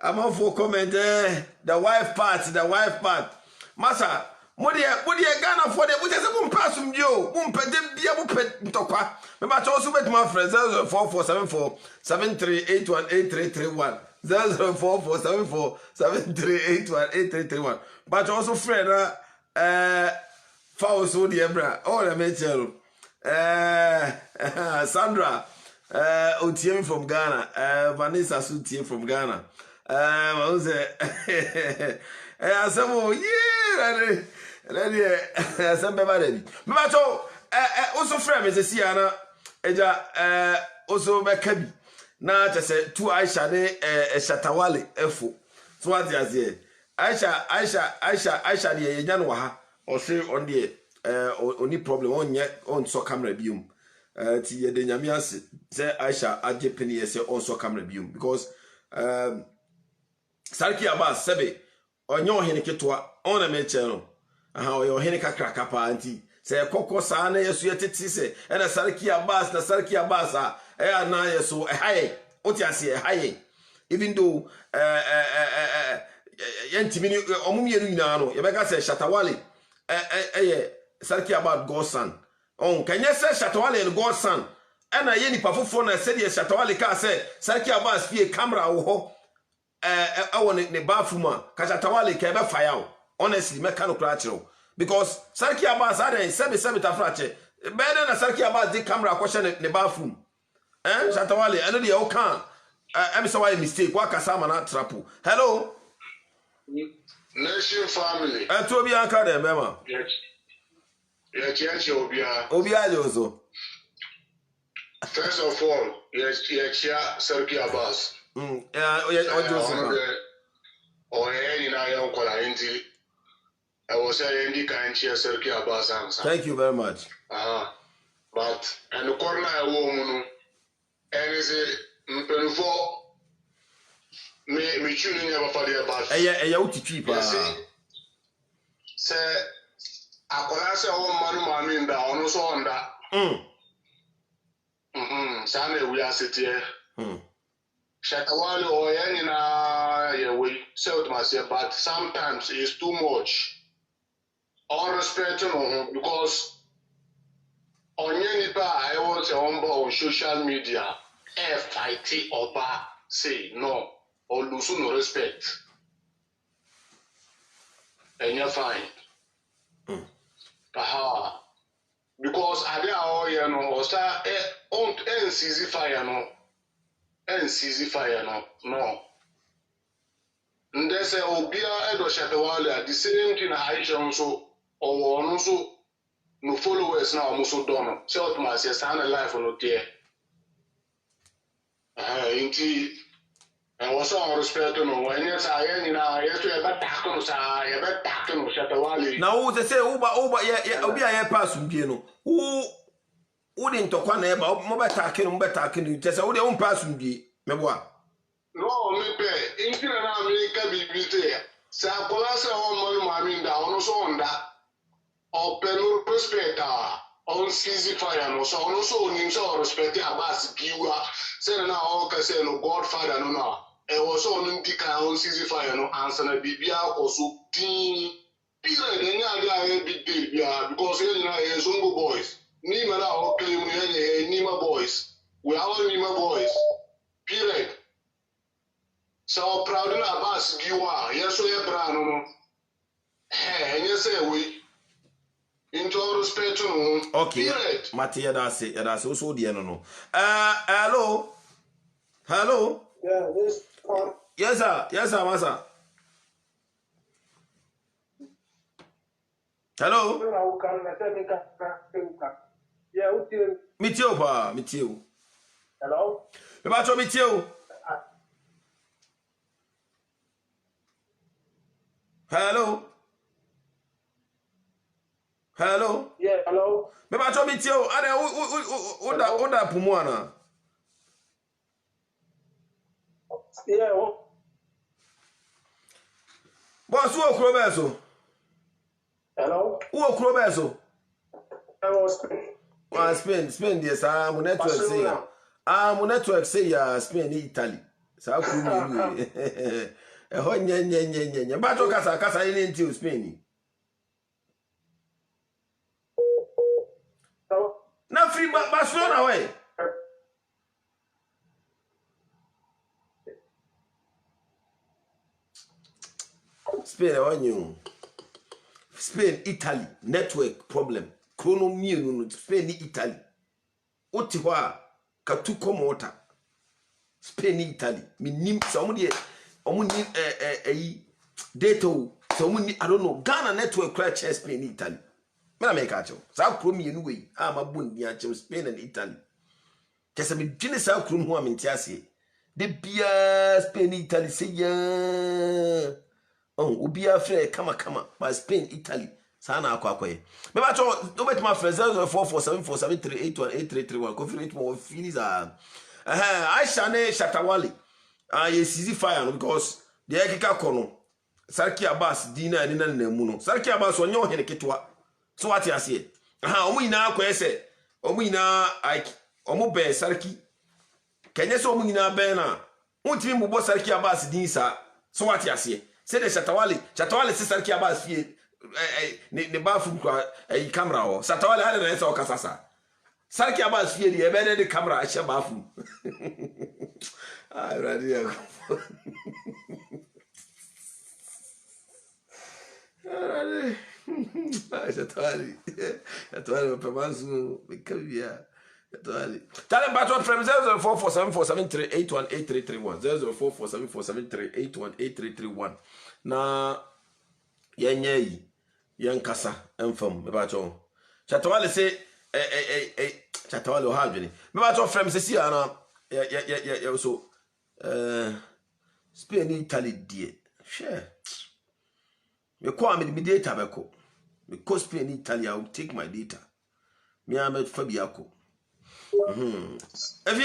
I'm on for comment. The wife part. Massa, what do you Ghana for the which is a pass from you? Won't pet them be able to talk. Remember, also with my friends 04474 7381 04474 7381 8331. But also, friend, Fowls, oh, dear, bra. Oh, the Mitchell. Sandra, OTM from Ghana. Vanessa Sutie from Ghana. Who's it? Some, yeah, ready. Some baby. Macho, also, friend, Mrs. Siana, also, Bekabi. Now, just say, two Aisha, Shatawali, F. So, what is it? Aisha, the Yanwaha. Or say on the only problem on yet on so camera bium. Ti the Yamias say Aisha Ajepini say on so camera bium because Sarki Abbas Sebe on your Heniketua on a mechano. How your Henika crackapa auntie say Coco Sana yesuet say and a Sarki Abbas, the Sarki Abbas are na so a high. What you say a high. Even though Yentimini Omumi Nano, Yabaka say Shatawali. Sarki about God's son. Oh, can you say Shatawale and God's son? And I any phone I said yes, Shatawale can say Sarki about spear camera or I want in the bathroom, Kashatawale can ever fire. Honestly, mechanical natural. Because Sarki about Sada and 77 fracture. Better than Sarki about the camera question in the bathroom. Shatawale, I know the old can. I'm sorry, mistake. What Kasama not trapu. Hello? Nation family. To be anchored, Mema. Yes, Obia. Obia, first of all, yes, Sarki Abbas. Or any young Kola I was saying, you can't share Sarki Abbas answer. Thank you very much. But, and the corner I woman, and is it, me tuning never for the about. Say, I could answer all man in the on so on that. Sunday we are sitting here. Shatawali or any na we say myself, but sometimes it's too much. All respect because on any bar I was on social media, FIT or bar say no. Or lose no respect. And you're fine. Because I did all you know, or start on NCZ fire no. NCZ fire no. And they say, Obia Edo Shatawale, the same thing Aisha also, or also no followers now, also done. So, my sister, and a life on the indeed. I was on respect to no when yes, I am yes, to a back on Shatawali. Now, they say, Oba, I pass from Gino. Who wouldn't talk one ever, mobile talking, you just all the own pass from G. Mebois. No, maybe, in America be beat. Sacolasa on Mammy down also on that. Open respect on CZ fire, no, so also in so respect Abbas Giwa. Say now, all can say no Godfather, no. And was on Dika on CZ fire, no answer, and Bibia also teen. Period, any other big day, because you know, Zungo boys. Nima now claim Nima boys. We are all Nima boys. Period. So proud of Abbas Giwa, yes, we are brown. Hey, and you say we. Into respect to okay. Matia, that's it. That's also the no. Hello. Hello. Yeah, this. Yes, sir. Yes, sir, Massa. Hello. Meet you, pa. Meet you. Hello. About to meet you. Hello. Hello. Yeah, hello. Me ba cho mi ti o. Ade o da pumwana. Yeah. Boss, who Crobeso? Hello? Who Crobeso? I was Spain, yes, I'm network say. I'm network say, Spain, Italy. So how could you? A honey, but Casa into Spain. Now, free Barcelona away. Spain, on you. Spain, Italy, network problem. Chrono Spain, Italy. Otiwa, Katuko Mota. Spain, Italy. Minim, somebody, data, somebody, I don't know, Ghana network crash Spain, Italy. I make a show. South Chrome anyway. I'm a boon, Spain and Italy. Just a bit Guinness South Chrome home in Tiasi. The beer Spain, Italy, say, yeah. Oh, Ubia Frey, come, by Spain, Italy. Sana Aquaque. Maybe I told no better my friends 4474738183331. Confirm more fees are. I shane Shatawali. Yes, easy fire because the Ekika Kono. Sarki Abbas, Dina and Nemuno. Sarki Abbas on your Henekitwa. So what you say? Omina Quese, Omina Ike, Omobe Sarki. Can you so Omina Bena? Won't you move Sarki Abbas Dinsa? So what you say? Say the Shatawali Sarki Abbas fee. The bathroom camera or Shatawali had an answer or Casasa. Sarki Abbas fee the embedded camera at your bathroom. I ready. Shatawali Pemansu, Vicavia. Tell him about from 0447473818331. 0447473818331. Na yenye yankasa enfam mebacho. Shatawali say Shatawali o halveni. Mebacho from sesi ana ya so Spain Italy die. Share. Me call me data beko. Because Spain Italy I will take my data. Me am Fabiako. If you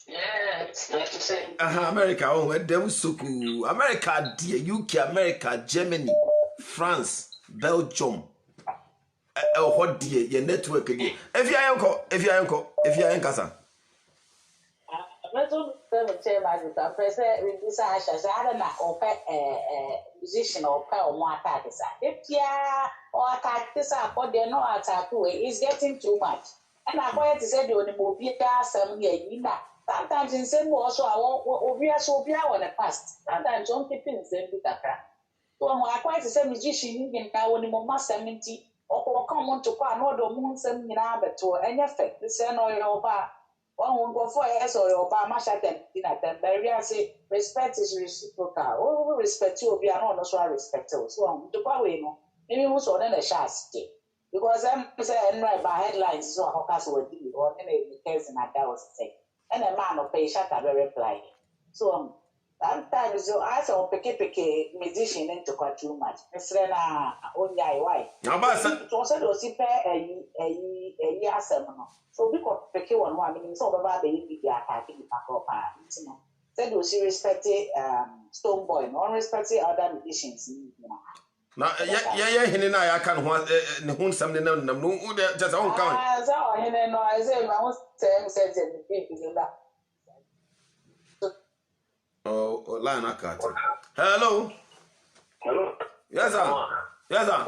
yeah, it's not the same. America, oh, them so cool. America, dear, UK, America, Germany, France, Belgium. What dear, your network again. If you are Casa. Let's tell my president, this I don't know, or musician or pay or more attack. If you or attack this up, or they're not attack away, it's getting too much. And I'm going to say, you will be some year. Sometimes in same also, I won't be so be on the past. Sometimes don't keep in the same bit of crap. So I'm quite the same musician in now when you must 70 or come on to quite another moon, some in Albert or any effect. The same or your bar. One won't go for yes or your bar, much at them. I say, respect is reciprocal. Oh, respect you, be an honest, I respect you. So I'm to go away. Maybe we saw then a chance. Because I'm saying right by headlines, so how can we do or any case in that was say. And a man of pay shut up reply. So sometimes you ask a picky musician into quite too much. Miss Rena only why. Now, but it also does a year seminal. So we could pick one meaning so about the attacking the back up. Said you see respected Stone Boy, non respected other musicians. Now, yeah, I can't want something. No, just on count. I say, I was saying, oh, line I cut. Hello. Hello. Yes, sir. Yes, sir.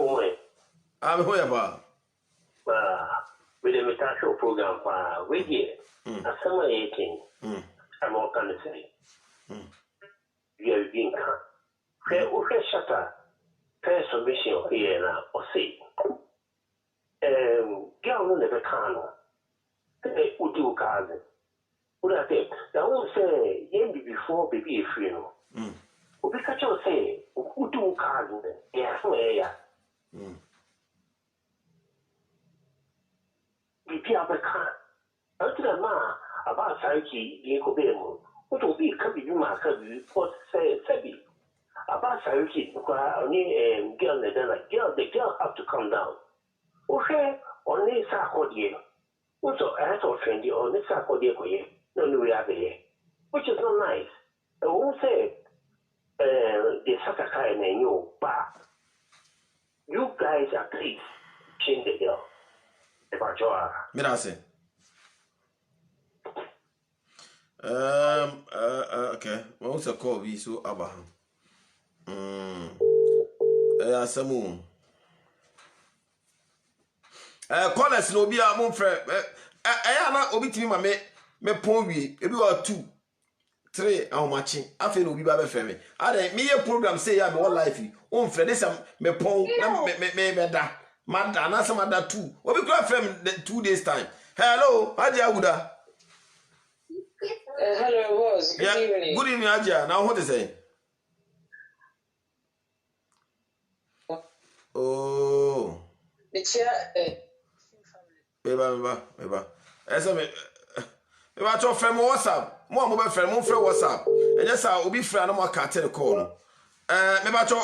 I'm here about. With the Metashow program, we here. As someone 18, I'm all kind of say. You have been come. Where shutter. First submission here now, or say, girl never can. They would do cousin. Would I think? I won't say, yeah, before baby, if you know. Because you say, who do cousin? Yes, yeah. Baby, I can. Until the man about Sarki, the Ecobemo, what will be coming in my cousin, what say, Sebi. About Sarki, only girl, the girl have to come down. Okay, only Sarkodie. Also, I had to offend you on the Sarkodie, no, we are there. which is not nice. I won't say the Sakaka and you, but you guys at least change the girl. About your Mirase. Okay. What's a call? We so Abraham. Samu. Callers no be a mon frère. Na obi timi ma me pon wi. Ebi wa 2 3 how much? Afi no obi ba be frère me. Ade me ye program say ya me one life. On frère this me pon na me da. Mada na some other 2. Obi kura frère me 2 days time. Hello, Aja Uda. Hello, boss. Good evening. Good evening, Aja. Now what is it? Oh. The chair. Beba. Esa me to friend WhatsApp. Mo mobile friend, mo friend WhatsApp. And just obi friend no mo ka tell the call no. Me ba to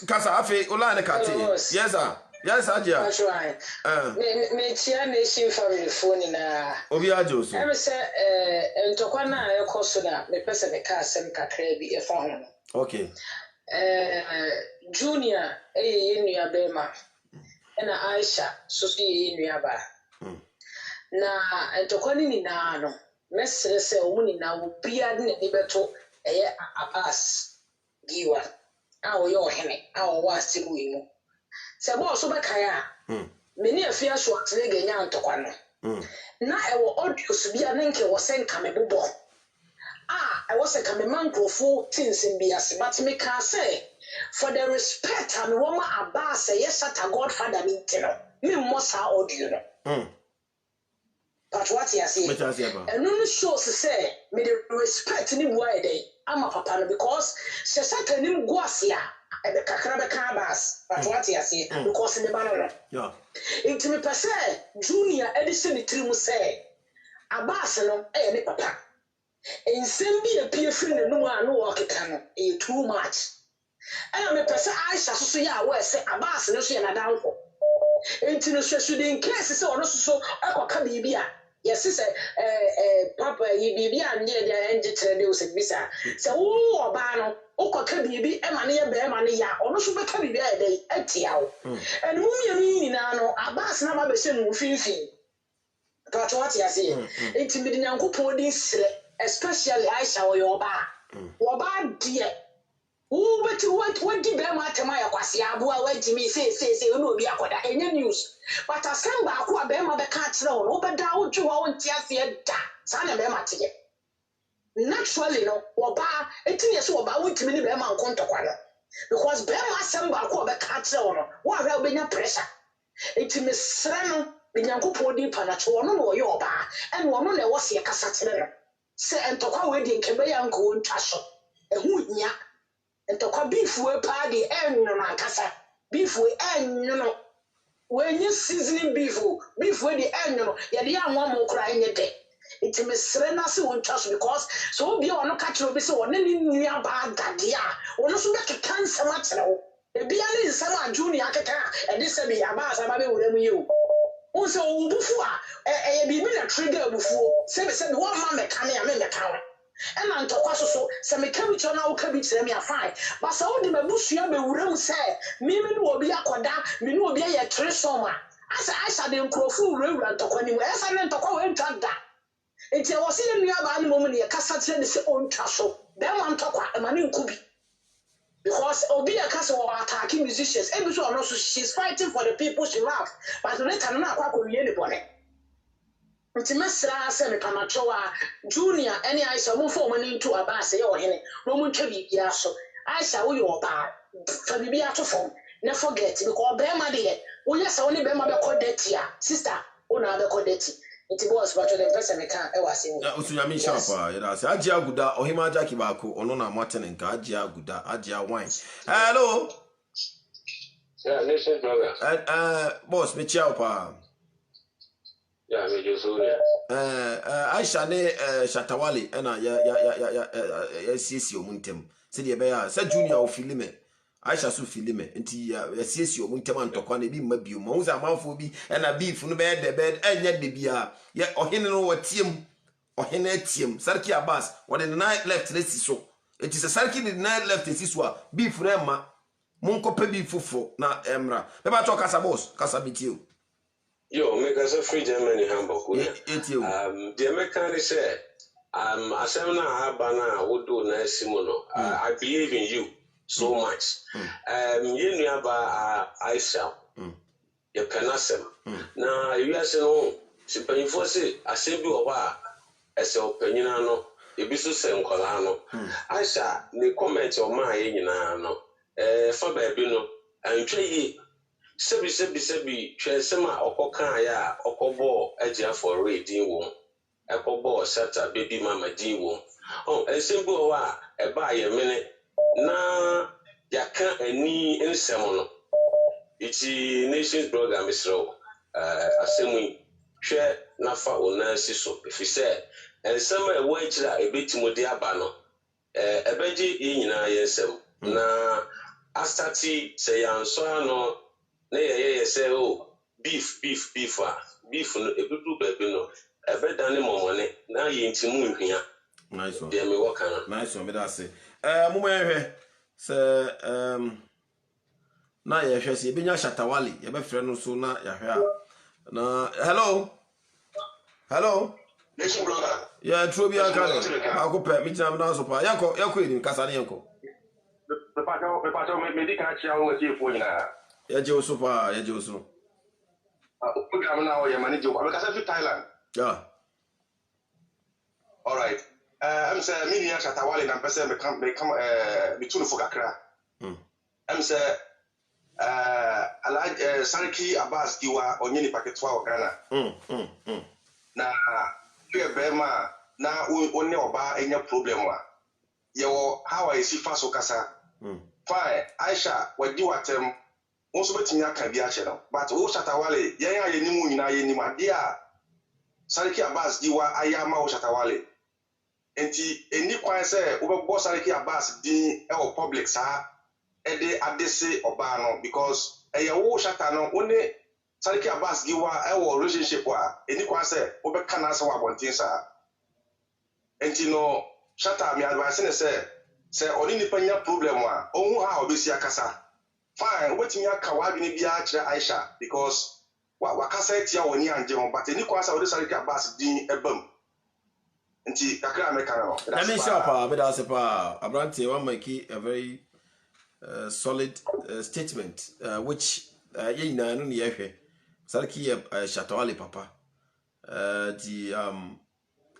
kasa afi ola ne ka te. Yes sir. Yes Aja. That's right. Me chair nation family phone na. Obi Aja so. I say entokwa na ekoso na me pese me ka asem kakra bi e fa ho. Okay. Junior ye nua bema. Na Aisha so ye nua ba. Na entokwa ni na no. Mesere se omu ni na obia de ne beto eye Abbas giwa. A wo yo hene, a wo wa asibu imu. Se bo so be kan a. Me ni afia so atene ganya ntokwa no. Na ewo audio so bia ne nke wo senka me bobo. I was a man crofo things in Bias, but me can say for the respect and woman Abbas, yes, at a godfather meeting, me must have audio. But what you say, and no shows to say, me the respect any word, I'm a papa because she said to him, Guasia, and the Kakrabe Cabas, but what you say, because in the banner. Yeah. Into me per se, Junior Edison, it must say, Abbas, no, any papa. And send me a peer friend and no one walk it can too much. And I'm a person I shall say, I will say Abbas and she and a down. And to no should in case so no so I can be. Yes, sister, Papa, ye be near the engine trails and visa. So, oh, Bano, oh, can be a money, a bear money, ya, or no super can be there, they empty out. And whom you mean, Abbas never be seen with Fifi. But what you say, intimidating Uncle Podis. Especially Aisha or your bar. Woba dear. Who but what did them at my aquasia? Boy, went to me, say, no, be a any news. But I send back who a bema the cat's no, over down to our Tiasia, son of Bema. Naturally, no, Woba, 18 years old, but went to me, Bema Contaquana. Because Bema send back who a cat's no, what will be no pressure. It's Miss Srano, the young Podi Panacho, no, your bar, and one there was a cassette. Say and talk away the Kebeya and go and trash up. And who ya and talk beef we party and no cassa. Beef we and no. When you seasoning beef with the end, ya the young one more crying a day. It's a Serena won't trust because so be on a catch will be so on any near bad dadia. Or also make a cancer much now. The Bialy is some junior and this will be a bass about you. Also, before a be a trigger before, said one man can make a town. And I'm talking so, some cabbage on our cabbage, let me a fine. But so the Babushia will say, Mimi will be a quada, me will be a tresoma. As I said, in Crofu, Reverend, talk anywhere, as I meant to go and talk that. It's a was in the other moment, a cassette his own tassel. Then one talk a man in Kubi. Because Obia Castle are attacking musicians, every so also she's fighting for the people she loves, but let her not quack with anybody. Intimesra semi Pamachoa, Junior, any I saw move for into a bass or any Roman Chubby Yaso. I shall your bar, Fabia to phone. Never forget, because Bema dear, oh yes, only Bema Codetia, sister, another Codetti. It was what the person I was in. Usuyami Shapa, yes, Ajia Guda, or Hima Jackie Baku, or Nona Martin and Ajia Guda, Ajia Wine. Hello, yeah, listen, brother. Boss, Michapa. Yeah, me just so Aisha ne Shatawali, and I see Muntem. Said the bear, said Junior of Filime. Aisha su Filime, and see you Muntem and Tokwane be Mabu, Mosa Malfobi, and a beef from the bed, and yet the beer, yet or him know what team ohene tiem Sarki Abbas what the night left let's so it is a Sarki the night left is so beef rema monko pe beef fofo na emra me ba to kasa boss kasa bitiu yo make us a free Germany hamburg the mechanic say asem na aba na wodo na simono I believe in you so much you know about Aisha ye penasem na you are saying sipanyifo se asem bi oba ese opanyina no ebi so se nkola no Aisha ne comment o ma ye nyina no fa ba bi no antwe yi sebi twesema okokan ya okobo agya for reading wo ekobo sata baby mama din wo esembu o wa eba ye mene na yaka ani ensem no iti nations program isro asemu hwe nafa ona siso efise ensem e wo akira ebetimo de aba no ebeji yinyina yensem na astati se yanso ano na ye say beef no ebudu baby no ebedane momone na ye ntimu nhia nice one dey me work an nice one me that say muma ehwe se na ye hwe se ebenya Shatawale ye be frɛ no so na ya hwe na hello nation brother ya trobi aka akopɛ mi tina na so pa yakɔ eni kasa ne yanko me pa me di ka chia wo ti fo nyina ya je so pa ya je so program na o ye manage o ka sa fi Thailand yeah all right I'm say me ni Shatawale na pese me come me tunu fo kakra I'm say Sarki Abbas Giwa onye ni paketwa o Ghana na you bema na onne oba enya problem wa ye wo how I see faso kasa fine Aisha wadi watem wonso betimi aka bi ache no but wo Shatawale yen ya yenimu nyina yenimu ade a Sarki Abbas Giwa ayama wo Shatawale enti eni kwan se wo be bo Sarki Abbas din e wo public sa e de adese oba no because eye wo Shata no one Sarki Abbas Giwa e wo relationship wa eni kwan se wo be kana se wa bontin sa enti no Shata mi advice ne se oni ni panya problem wa onhu ha obesi akasa fine wetimi aka wa bi ne bia kire Aisha because wa kasa etia woni anje ho but eni kwan se wo Sarki Abbas din ebam enti kakra America no let me sharp but that's a Abrante one make a very solid statement which ye na no ne yehwe Sarki Shatawale papa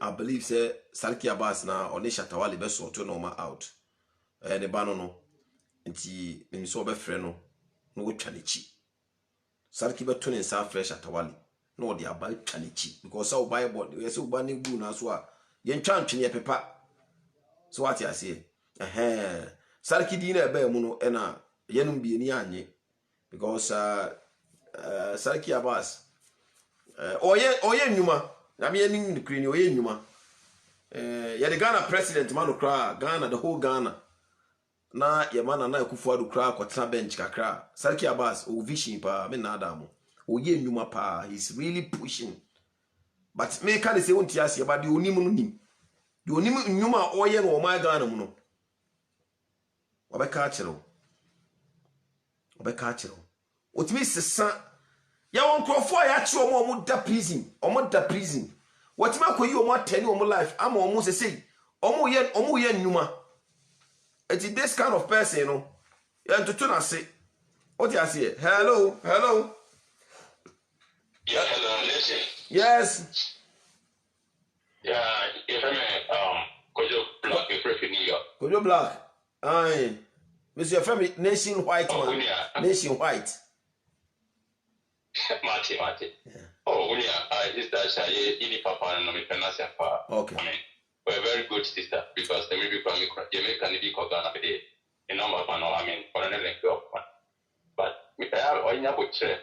I believe say Sarki Abbas na oni Shatawale be so to normal out ne ba no nti me so be frɛ no no wo twa ne chi Sarki be to ne sa frɛ Shatawale no de aba twa ne chi because our Bible yes wo ba ne bu na so a ye ntwa ntwe ne pepa so what you say Sarki di na ebe mu no na yenum bi ni anye because Sarki Abbas oye nnuma na me ni nkuri ni oye nnuma ya the Ghana president man kra Ghana the whole Ghana na ye man na Akufo-Addo kra kwotena bench kakra Sarki Abbas o vision pa me na adamu oye nnuma pa he's really pushing but me can say won't yase ba de onim no nim de onim nnuma oye no my Ghana mu no obeka chiro otimi sesa ya won krofo ya chi omo da prison watimi akoyi omo atani omo life ama omo sesei omo ye nnuma it is this kind of person no ya ntutu na se what you say hello yeah hello listen yes yeah if I may Kojo Black in New York Kojo Black aye Mr. Femi Nation White man Nation White Marty. Yeah. Oh, yeah. This that Shaye, Ili Papa, and me Penasa. Okay. I mean, we're a very good sister because the maybe from Jamaica and the Ghana today. In number one, I mean, for an electric one. But we have all your butcher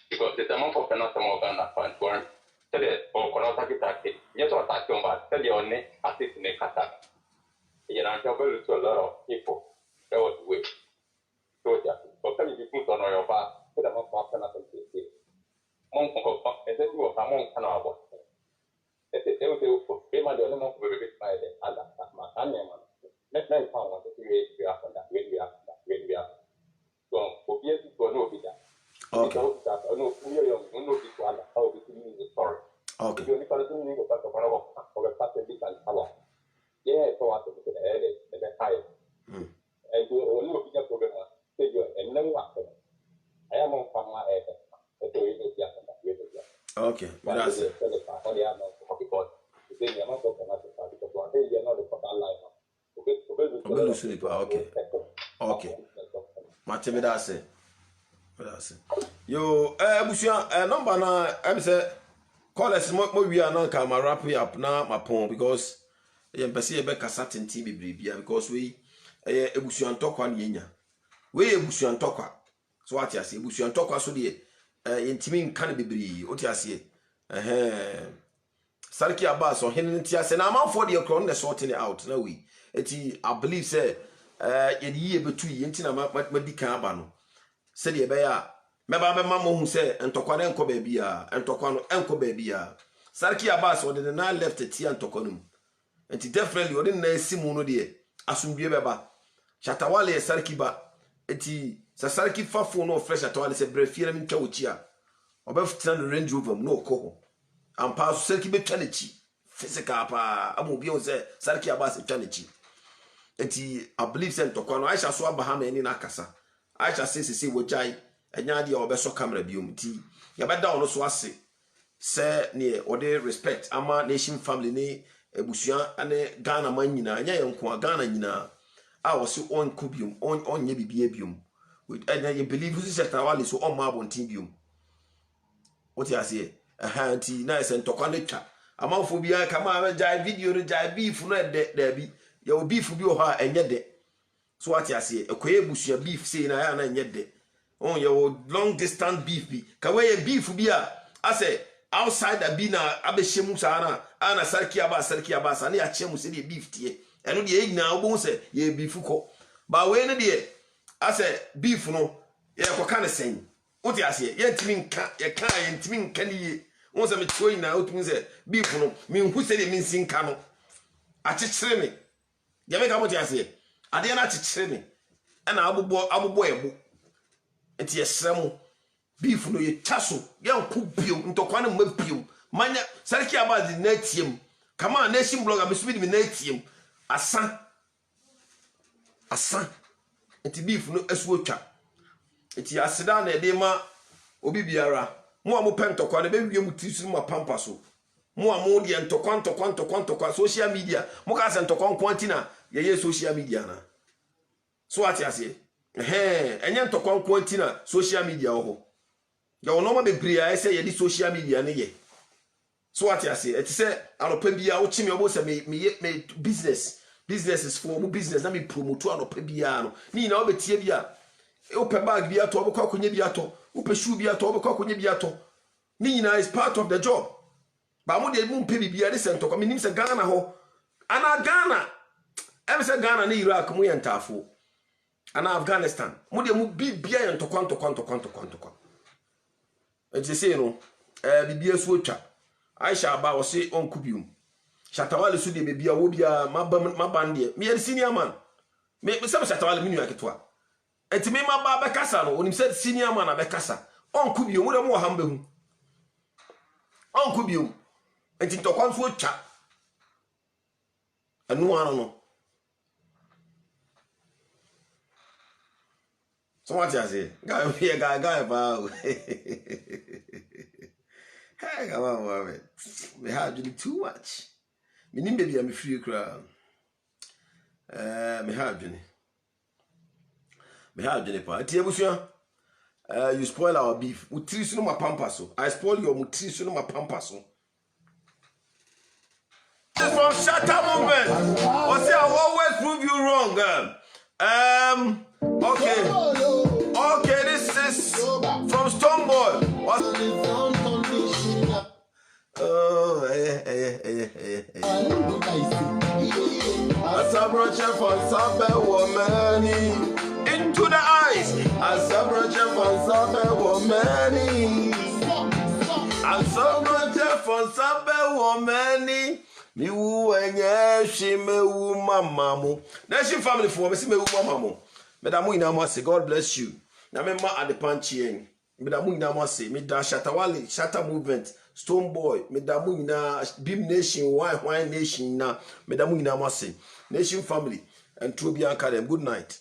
because the amount of Penasa Morgana fund for today or Konota Kitaki. Yes, or Takum, but tell you only assist in a Kata. You know, to a lot of people. That was the way. So, yeah, but can you put on your back to the amount of Penasa? Monk and then you are among an hour. They They might only want to be by the other Matanya. Let's not found what we are from that, we are. So, for years, to know that. Okay. I know we are no people how to use the story. Okay. You only can do the part of a part of this and how. Yeah, so I have to put the head and the high. And you only look at the program, say you and never after. I am on my head. Okay, that's it. Okay. Matemi that's it. Yo, Bushia, number na, I'm say, call us more we are not come wrap up now, my pon, because I am perceived a certain TV because we Bushia talk one yenya. We Bushia talk. So what you say, Bushia talk so the intimate can be what you say. Sarki Abbas or Henry Tias and I'm out for the crown, sorting it out. No, we. I believe, say, a year between Yentina Medicabano. Said ye bear, Mababa Mamma who said, and Tokwan Enco baby, and Tokwan Enco baby. Sarki Abbas or the nine left a tea and Tokonum. And it definitely wouldn't know Simono dear, Asum Beba. Shatawale Sarkiba, eti Sarki Fafo no fresh at all, said Brefiam in Chauchia. Above the Range Rover, no coho. And pass Sarki Betanichi. Physical pa, Amubio say, Sarki Abbas eternity. Eti, I believe sent Tokono, I shall swab Bahama in Nakasa. I shall say, Wajai, and Yadi or Besso camera bium tea. Yabada on Swasi. Say, near or they respect Ama nation family ne, Ebusian, and a Ghana manina, and Yan Ghana yina. I was so on cubium, on ye bibium. With and you believe who said Tawali so on marble tibium. What you say? A handy nice and tokonica. A mouth for be a camera jai video, jai beef, red there be. Your beef will be her and yet de. So what you say? A queer bush your beef saying I am and yet de. Oh, your long distance beef be. Kaway beef will be a. I say, outside the bina, Abeshemusana, Anna Sarki Abbas, and ya chemus in the beef tea. And the egg now won't say, ye beefuko. But when the day, I say, beef no, ye can say. What you say? Yet mean can't mean can ye once I'm showing now to say beef no mean who said it means in cano. I teach me. You make what you say. I didn't teach me. And Abu boy. It's a slam beef no ye tassel. Young cook peel into quantum web peel. Mania Sarki about the netium. Come on, nation blog, I'm speaking with netium. A son. It's beef no as water. Iti asida na edema obi biara mo a mo pentokwa na be wie mu tisu ma pampa so mo a mo de ntokwa social media mo ka se ntokwa nkwanti na ye social media na so ati ase enye ntokwa nkwanti na social media ho ya wono ma be bria ese ye di social media ne ye so ati ase eti se anopa bia wo chimi obo se me business is for mo business na me promote anopa bia no ni na obetie bia upe bag biato obekwa konye biato upe shoe biato obekwa konye biato ni nyina is part of the job ba mo de mu pe bibia de sento kwa minim se Ghana ho ana Ghana em se Ghana na Iraq mu yentafo ana Afghanistan mo de mu bibia yentokwa enti se no bibia su otwa Aisha ba wo se onkubium Shatawale su de bibia wo bia mabande me senior man me se Shatawale minu aketwa eti me ma ba bekasa no onim said senior man abekasa onku biom wo dem wo hamba hu onku biom enti ntokwa nso otwa anu ano no so what you say guy ba hey come on man we have to do too much me nim baby am free kra me have to me have Jennifer. You spoil our beef. Utrisu no ma pampaso. I spoil your mutrisu no ma pampaso. This is from Shatter Movement. Or say I always prove you wrong. Okay, this is from Stoneboy. Oh, As a brother for some woman into the eyes. As a brother for some woman. As a brother for some woman Me wu enye she me wu mama mo. Nation family for me see me wu mama mo. Medamu ina mo say God bless you. Na me ma adepanchi en. Medamu ina mo say me da Shatawale, Shatta movement, Stone Boy, medamu ina Beam Nation, why nation na medamu ina mo say. Nation family and Toby Anka them. Good night.